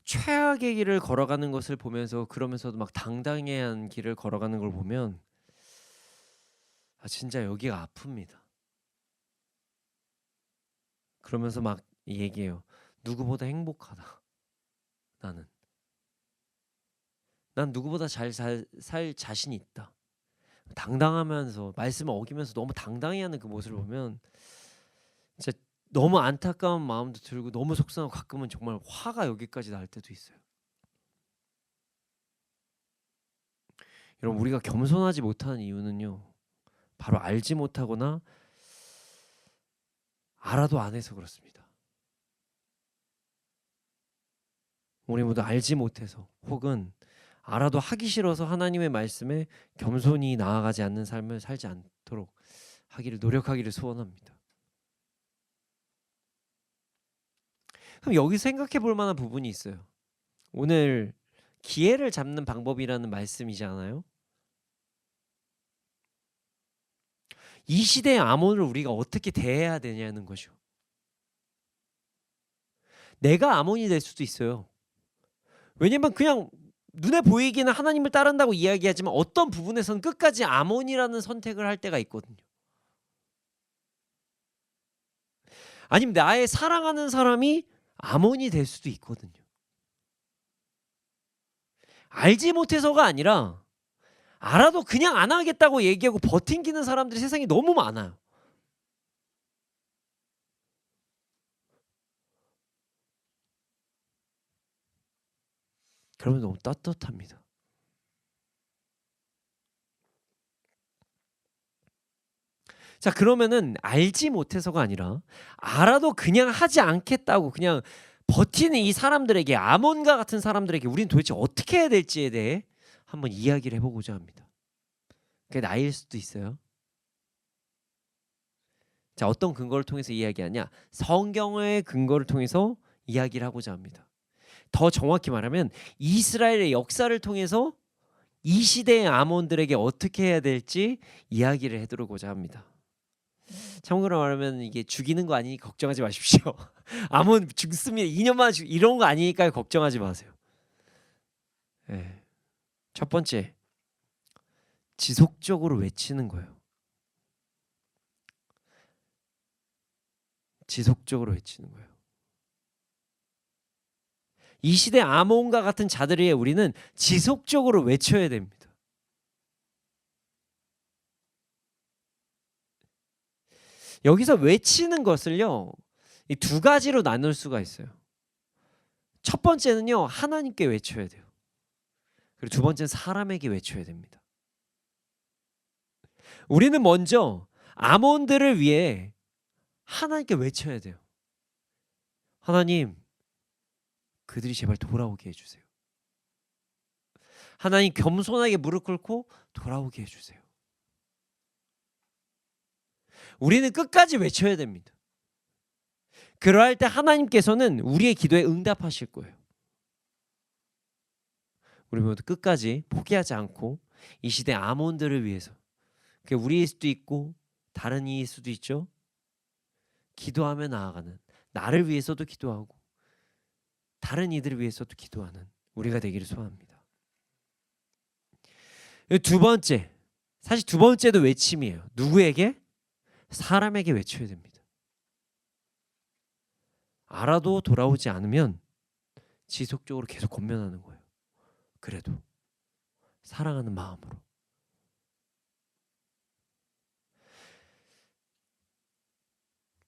최악의 길을 걸어가는 것을 보면서 그러면서도 막 당당해한 길을 걸어가는 걸 보면 진짜 여기가 아픕니다. 그러면서 막 얘기해요. 누구보다 행복하다. 나는. 난 누구보다 잘 살 자신이 있다. 당당하면서 말씀을 어기면서 너무 당당해하는 그 모습을 보면 진짜 너무 안타까운 마음도 들고 너무 속상하고 가끔은 정말 화가 여기까지 날 때도 있어요. 여러분, 우리가 겸손하지 못하는 이유는요, 바로 알지 못하거나 알아도 안 해서 그렇습니다. 우리 모두 알지 못해서 혹은 알아도 하기 싫어서 하나님의 말씀에 겸손히 나아가지 않는 삶을 살지 않도록 하기를 노력하기를 소원합니다. 그럼 여기서 생각해 볼 만한 부분이 있어요. 오늘 기회를 잡는 방법이라는 말씀이잖아요. 이 시대의 아몬을 우리가 어떻게 대해야 되냐는 거죠. 내가 아몬이 될 수도 있어요. 왜냐면 그냥 눈에 보이기는 하나님을 따른다고 이야기하지만 어떤 부분에서는 끝까지 아몬이라는 선택을 할 때가 있거든요. 아니면 나의 사랑하는 사람이 아몬이 될 수도 있거든요. 알지 못해서가 아니라 알아도 그냥 안 하겠다고 얘기하고 버팅기는 사람들이 세상에 너무 많아요. 그러면 너무 떳떳합니다. 자, 그러면은 알지 못해서가 아니라 알아도 그냥 하지 않겠다고 그냥 버티는 이 사람들에게, 아몬과 같은 사람들에게 우리는 도대체 어떻게 해야 될지에 대해 한번 이야기를 해보고자 합니다. 그게 나일 수도 있어요. 자, 어떤 근거를 통해서 이야기하냐? 성경의 근거를 통해서 이야기를 하고자 합니다. 더 정확히 말하면 이스라엘의 역사를 통해서 이 시대의 아몬들에게 어떻게 해야 될지 이야기를 해드리고자 합니다. 참고로 말하면 이게 죽이는 거 아니니 걱정하지 마십시오. 아몬 죽습니다. 2년만 이런 거 아니니까 걱정하지 마세요. 네. 첫 번째, 지속적으로 외치는 거예요. 지속적으로 외치는 거예요. 이 시대 아몬과 같은 자들을 위해 우리는 지속적으로 외쳐야 됩니다. 여기서 외치는 것을요, 이 두 가지로 나눌 수가 있어요. 첫 번째는요, 하나님께 외쳐야 돼요. 그리고 두 번째는 사람에게 외쳐야 됩니다. 우리는 먼저 아몬들을 위해 하나님께 외쳐야 돼요. 하나님, 그들이 제발 돌아오게 해주세요. 하나님, 겸손하게 무릎 꿇고 돌아오게 해주세요. 우리는 끝까지 외쳐야 됩니다. 그러할 때 하나님께서는 우리의 기도에 응답하실 거예요. 우리 모두 끝까지 포기하지 않고 이 시대 아몬들을 위해서, 그게 우리일 수도 있고 다른 이일 수도 있죠, 기도하며 나아가는, 나를 위해서도 기도하고 다른 이들을 위해서도 기도하는 우리가 되기를 소원합니다. 두 번째, 사실 두 번째도 외침이에요. 누구에게? 사람에게 외쳐야 됩니다. 알아도 돌아오지 않으면 지속적으로 계속 권면하는 거예요. 그래도 사랑하는 마음으로.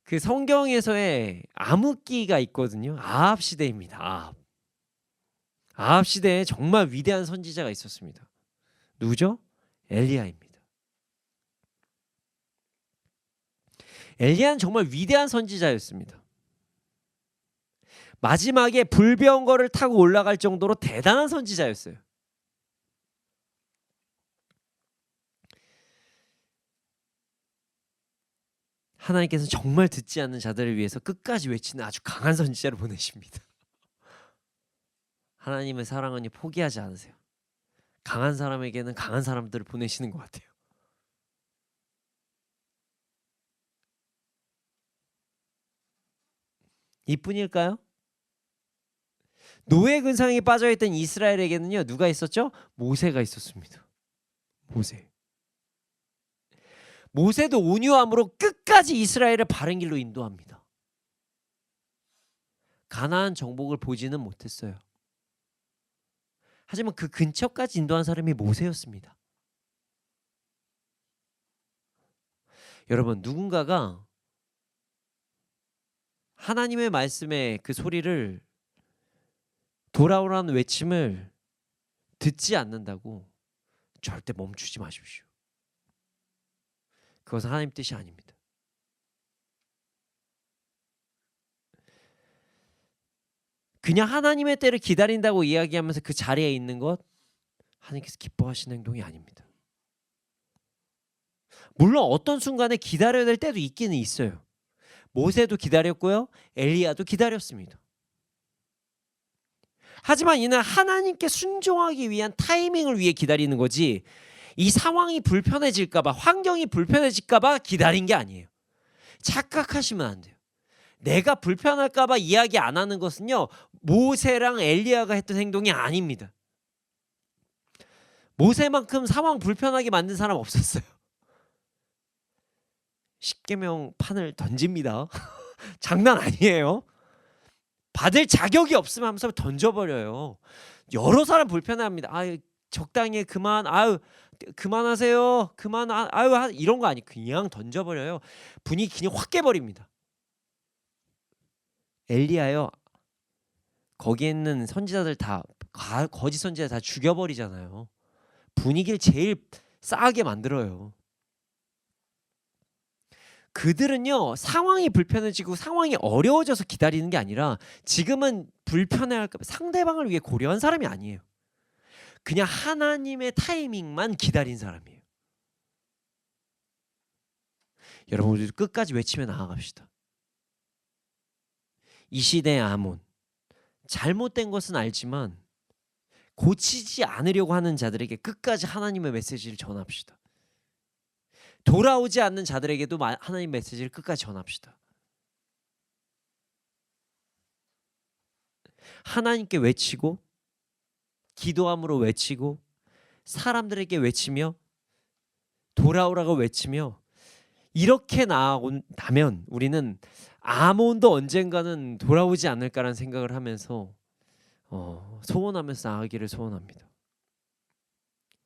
그 성경에서의 암흑기가 있거든요. 아합 시대입니다. 아합 시대에 정말 위대한 선지자가 있었습니다. 누구죠? 엘리야입니다. 엘리야는 정말 위대한 선지자였습니다. 마지막에 불병거를 타고 올라갈 정도로 대단한 선지자였어요. 하나님께서는 정말 듣지 않는 자들을 위해서 끝까지 외치는 아주 강한 선지자를 보내십니다. 하나님의 사랑은 포기하지 않으세요. 강한 사람에게는 강한 사람들을 보내시는 것 같아요. 이뿐일까요? 노예 근성에 빠져있던 이스라엘에게는요, 누가 있었죠? 모세가 있었습니다. 모세도 온유함으로 끝까지 이스라엘을 바른 길로 인도합니다. 가나안 정복을 보지는 못했어요. 하지만 그 근처까지 인도한 사람이 모세였습니다. 여러분, 누군가가 하나님의 말씀의 그 소리를, 돌아오라는 외침을 듣지 않는다고 절대 멈추지 마십시오. 그것은 하나님 뜻이 아닙니다. 그냥 하나님의 때를 기다린다고 이야기하면서 그 자리에 있는 것, 하나님께서 기뻐하시는 행동이 아닙니다. 물론 어떤 순간에 기다려야 될 때도 있기는 있어요. 모세도 기다렸고요, 엘리야도 기다렸습니다. 하지만 이는 하나님께 순종하기 위한 타이밍을 위해 기다리는 거지, 이 상황이 불편해질까봐, 환경이 불편해질까봐 기다린 게 아니에요. 착각하시면 안 돼요. 내가 불편할까봐 이야기 안 하는 것은요, 모세랑 엘리야가 했던 행동이 아닙니다. 모세만큼 상황 불편하게 만든 사람 없었어요. 십계명 판을 던집니다. 장난 아니에요. 받을 자격이 없으면 하면서 던져버려요. 여러 사람 불편해합니다. 아유, 적당히 그만, 아유 그만하세요, 그만, 아유 이런 거 아니, 그냥 던져버려요. 분위기 그냥 확 깨버립니다. 엘리야요, 거기에 있는 선지자들 다 거짓 선지자 다 죽여버리잖아요. 분위기를 제일 싸하게 만들어요. 그들은요, 상황이 불편해지고 상황이 어려워져서 기다리는 게 아니라 지금은 불편해할까 봐 상대방을 위해 고려한 사람이 아니에요. 그냥 하나님의 타이밍만 기다린 사람이에요. 여러분, 우리 끝까지 외치며 나아갑시다. 이 시대의 아몬, 잘못된 것은 알지만 고치지 않으려고 하는 자들에게 끝까지 하나님의 메시지를 전합시다. 돌아오지 않는 자들에게도 하나님 메시지를 끝까지 전합시다. 하나님께 외치고, 기도함으로 외치고, 사람들에게 외치며, 돌아오라고 외치며, 이렇게 나아가면 우리는 아몬도 언젠가는 돌아오지 않을까라는 생각을 하면서 소원하면서 나아가기를 소원합니다.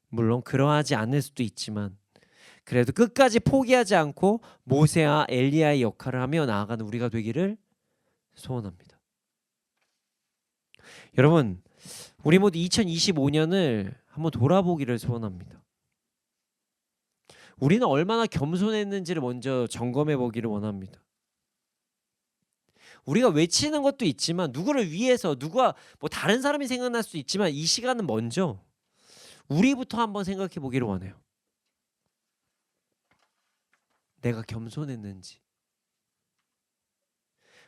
물론 그러하지 않을 수도 있지만 그래도 끝까지 포기하지 않고 모세와 엘리야의 역할을 하며 나아가는 우리가 되기를 소원합니다. 여러분, 우리 모두 2025년을 한번 돌아보기를 소원합니다. 우리는 얼마나 겸손했는지를 먼저 점검해 보기를 원합니다. 우리가 외치는 것도 있지만, 누구를 위해서, 누가 다른 사람이 생각날 수도 있지만, 이 시간은 먼저 우리부터 한번 생각해 보기를 원해요. 내가 겸손했는지,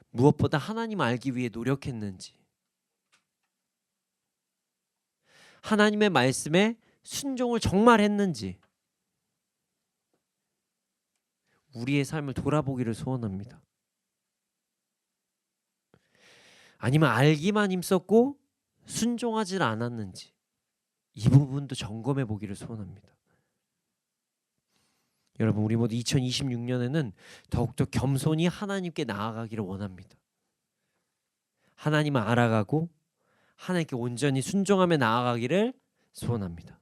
무엇보다 하나님 알기 위해 노력했는지, 하나님의 말씀에 순종을 정말 했는지, 우리의 삶을 돌아보기를 소원합니다. 아니면 알기만 힘썼고 순종하지 않았는지, 이 부분도 점검해 보기를 소원합니다. 여러분, 우리 모두 2026년에는 더욱더 겸손히 하나님께 나아가기를 원합니다. 하나님을 알아가고 하나님께 온전히 순종하며 나아가기를 소원합니다.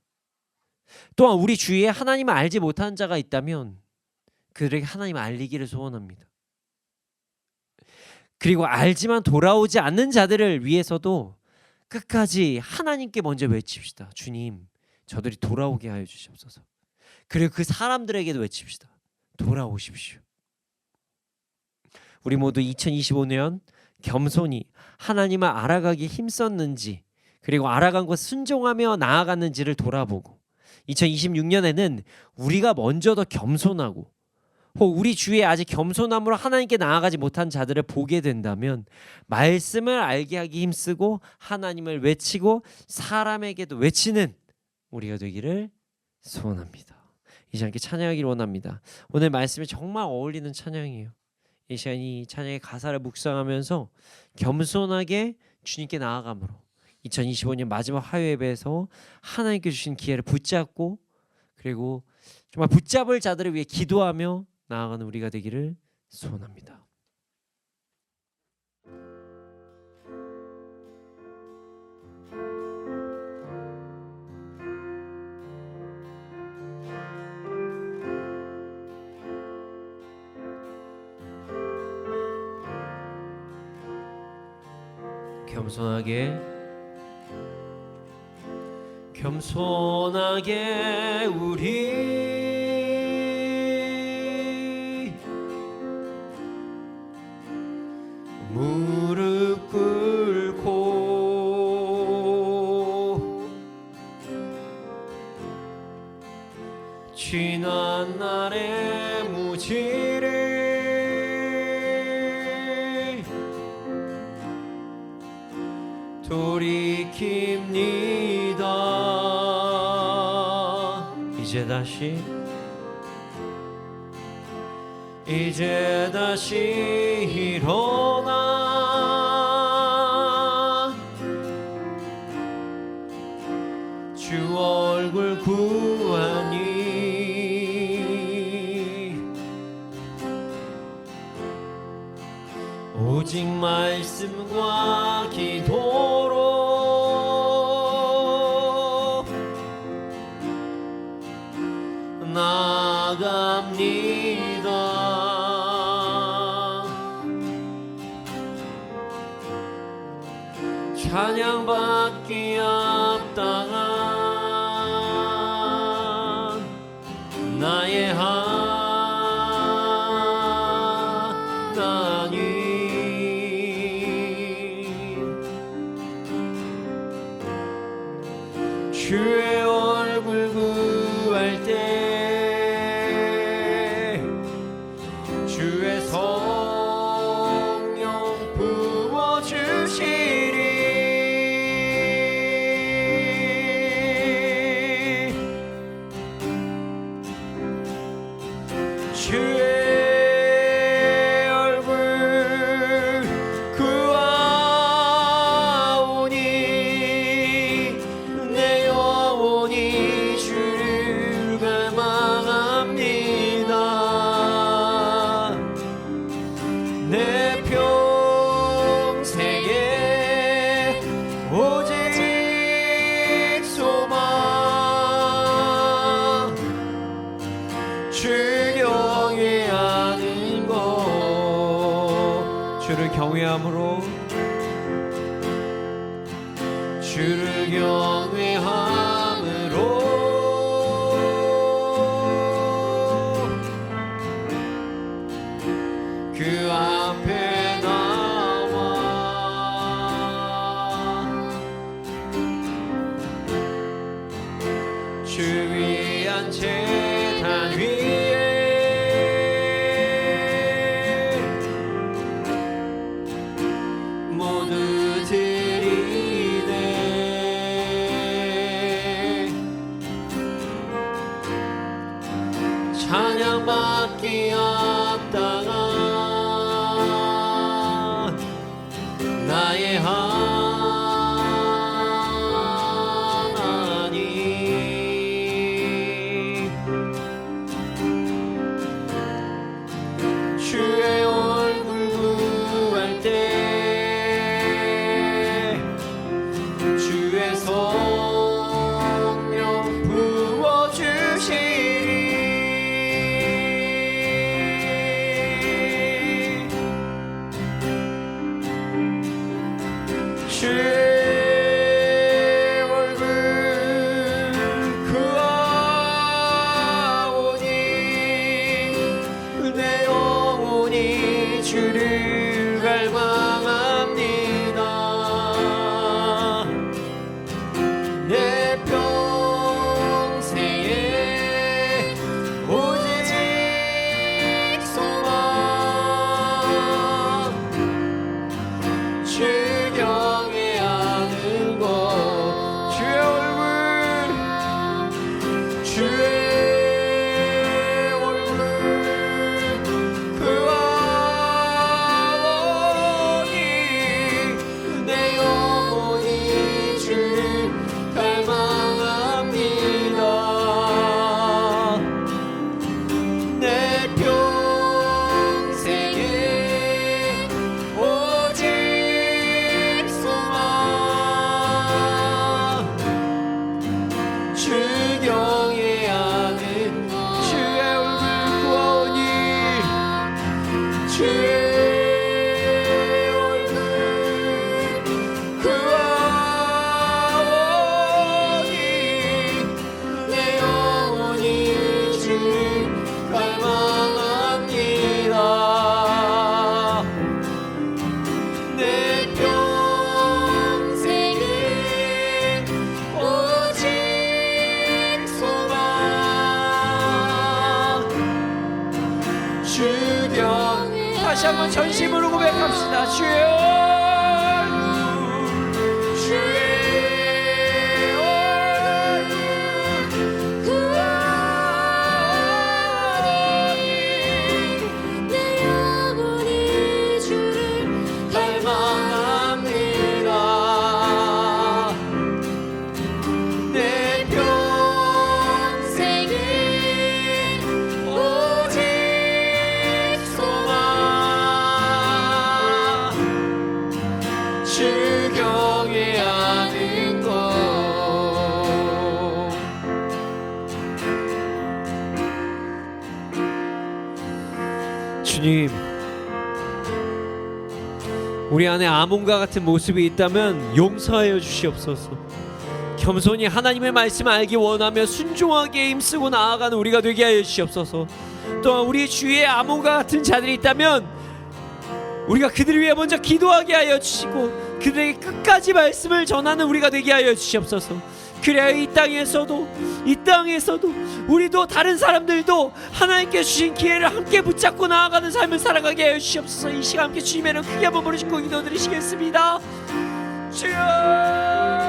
또한 우리 주위에 하나님을 알지 못하는 자가 있다면 그들에게 하나님을 알리기를 소원합니다. 그리고 알지만 돌아오지 않는 자들을 위해서도 끝까지 하나님께 먼저 외칩시다. 주님, 저들이 돌아오게 하여 주시옵소서. 그리고 그 사람들에게도 외칩시다. 돌아오십시오. 우리 모두 2025년 겸손히 하나님을 알아가기에 힘썼는지, 그리고 알아간 것 순종하며 나아갔는지를 돌아보고, 2026년에는 우리가 먼저 더 겸손하고 혹 우리 주위에 아직 겸손함으로 하나님께 나아가지 못한 자들을 보게 된다면 말씀을 알게 하기 힘쓰고 하나님을 외치고 사람에게도 외치는 우리가 되기를 소원합니다. 이 시간 함께 찬양하기를 원합니다. 오늘 말씀에 정말 어울리는 찬양이에요. 이 시간 이 찬양의 가사를 묵상하면서 겸손하게 주님께 나아감으로 2025년 마지막 화요 예배에서 하나님께 주신 기회를 붙잡고 그리고 정말 붙잡을 자들을 위해 기도하며 나아가는 우리가 되기를 소원합니다. 겸손하게 우리 무릎 꿇고 지난 날의 무지를 돌이킵니다. 이제 다시 일어나 주 얼굴 구하니 오직 말씀과 기도로 나아갑니다. 찬양받기 합당한 나의 하나님 주의 얼굴 구할 때 주의 성령 부어주시리. 주의 얼굴 구하오니 내 영혼이 주를 갈망합니다. 내 평생에 오직 소망 주를 경외하는 것. 주를 경외함으로 주를 경외함으로 그 앞에 나와 주 위한 제단 위에 모두 드리네. 찬양받기 합당한 주경 다시 한번 전심으로 고백합시다. 주여 주님, 우리 안에 아몬과 같은 모습이 있다면 용서하여 주시옵소서. 겸손히 하나님의 말씀을 알기 원하며 순종하게 힘쓰고 나아가는 우리가 되게 하여 주시옵소서. 또한 우리 주위에 아몬과 같은 자들이 있다면 우리가 그들을 위해 먼저 기도하게 하여 주시고 그들에게 끝까지 말씀을 전하는 우리가 되게 하여 주시옵소서. 그래야 이 땅에서도 우리도 다른 사람들도 하나님께 주신 기회를 함께 붙잡고 나아가는 삶을 살아가게 하여 주시옵소서. 이 시간 함께 주님의 이름 크게 한번 부르시고 기도드리시겠습니다. 주여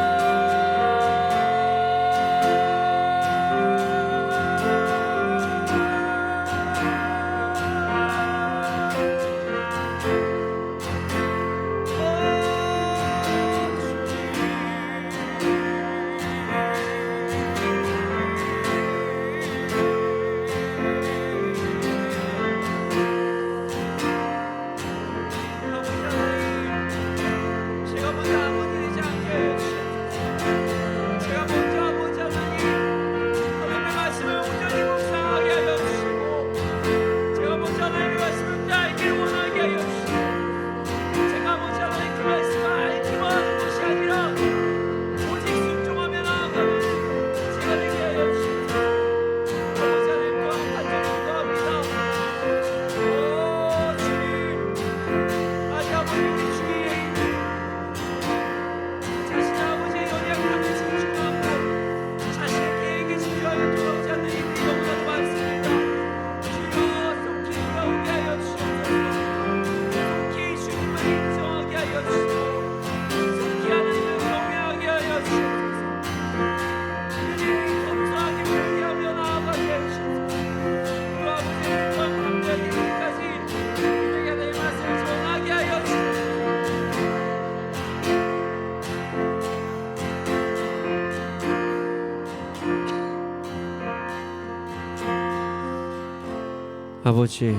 아버지,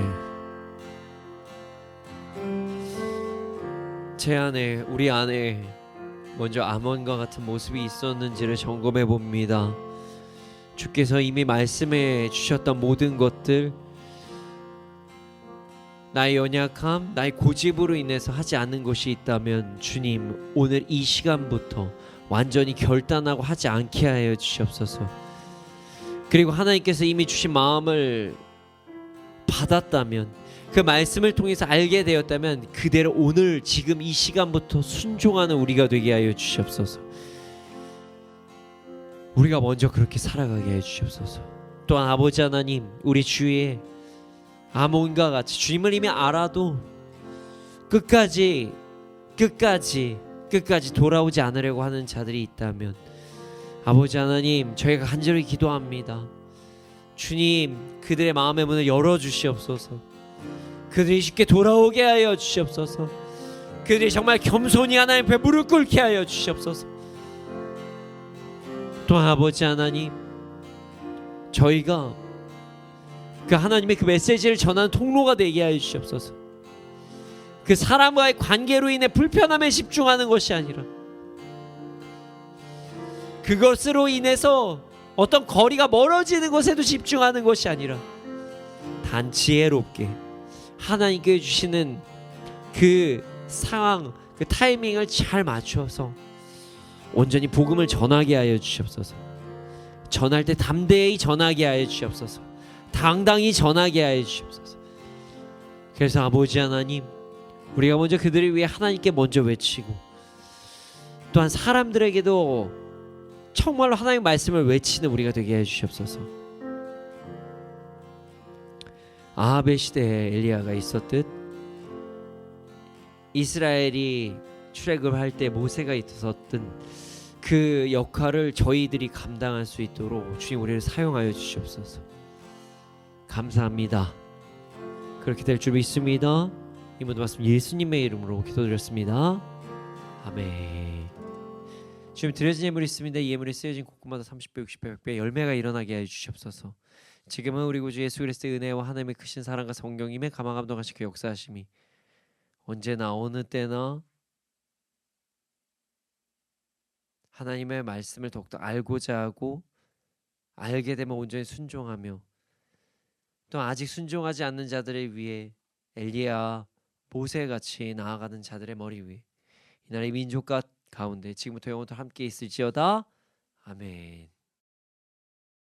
제 안에 우리 안에 먼저 아몬과 같은 모습이 있었는지를 점검해 봅니다. 주께서 이미 말씀해 주셨던 모든 것들, 나의 연약함, 나의 고집으로 인해서 하지 않는 것이 있다면 주님, 오늘 이 시간부터 완전히 결단하고 하지 않게 하여 주시옵소서. 그리고 하나님께서 이미 주신 마음을 받았다면, 그 말씀을 통해서 알게 되었다면 그대로 오늘 지금 이 시간부터 순종하는 우리가 되게 하여 주시옵소서. 우리가 먼저 그렇게 살아가게 해 주시옵소서. 또한 아버지 하나님, 우리 주위에 아몬과 같이 주님을 이미 알아도 끝까지 돌아오지 않으려고 하는 자들이 있다면 아버지 하나님, 저희가 간절히 기도합니다. 주님, 그들의 마음의 문을 열어주시옵소서. 그들이 쉽게 돌아오게 하여 주시옵소서. 그들이 정말 겸손히 하나님 앞에 무릎 꿇게 하여 주시옵소서. 또한 아버지 하나님, 저희가 그 하나님의 그 메시지를 전하는 통로가 되게 하여 주시옵소서. 그 사람과의 관계로 인해 불편함에 집중하는 것이 아니라 그것으로 인해서 어떤 거리가 멀어지는 것에도 집중하는 것이 아니라 단 지혜롭게 하나님께 주시는 그 상황, 그 타이밍을 잘 맞춰서 온전히 복음을 전하게 하여 주시옵소서. 전할 때 담대히 전하게 하여 주시옵소서. 당당히 전하게 하여 주시옵소서. 그래서 아버지 하나님, 우리가 먼저 그들을 위해 하나님께 먼저 외치고 또한 사람들에게도 정말로 하나님의 말씀을 외치는 우리가 되게 해 주시옵소서. 아합의 시대에 엘리야가 있었듯 이스라엘이 출애굽을 할 때 모세가 있었던 그 역할을 저희들이 감당할 수 있도록 주님 우리를 사용하여 주시옵소서. 감사합니다. 그렇게 될 줄 믿습니다. 이 모든 말씀 예수님의 이름으로 기도드렸습니다. 아멘. 주님 드려진 예물이 있습니다. 이 예물이 쓰여진 곳곳마다 30배, 60배, 100배 열매가 일어나게 하여 주시옵소서. 지금은 우리 구주 예수 그리스도의 은혜와 하나님의 크신 사랑과 성령님의 감화 감동하신 그 역사하심이 언제나 어느 때나 하나님의 말씀을 더욱더 알고자 하고 알게 되면 온전히 순종하며 또 아직 순종하지 않는 자들을 위해 엘리야, 모세같이 나아가는 자들의 머리 위에 이 나라의 민족 가운데 지금부터 영원토록 함께 있을지어다. 아멘.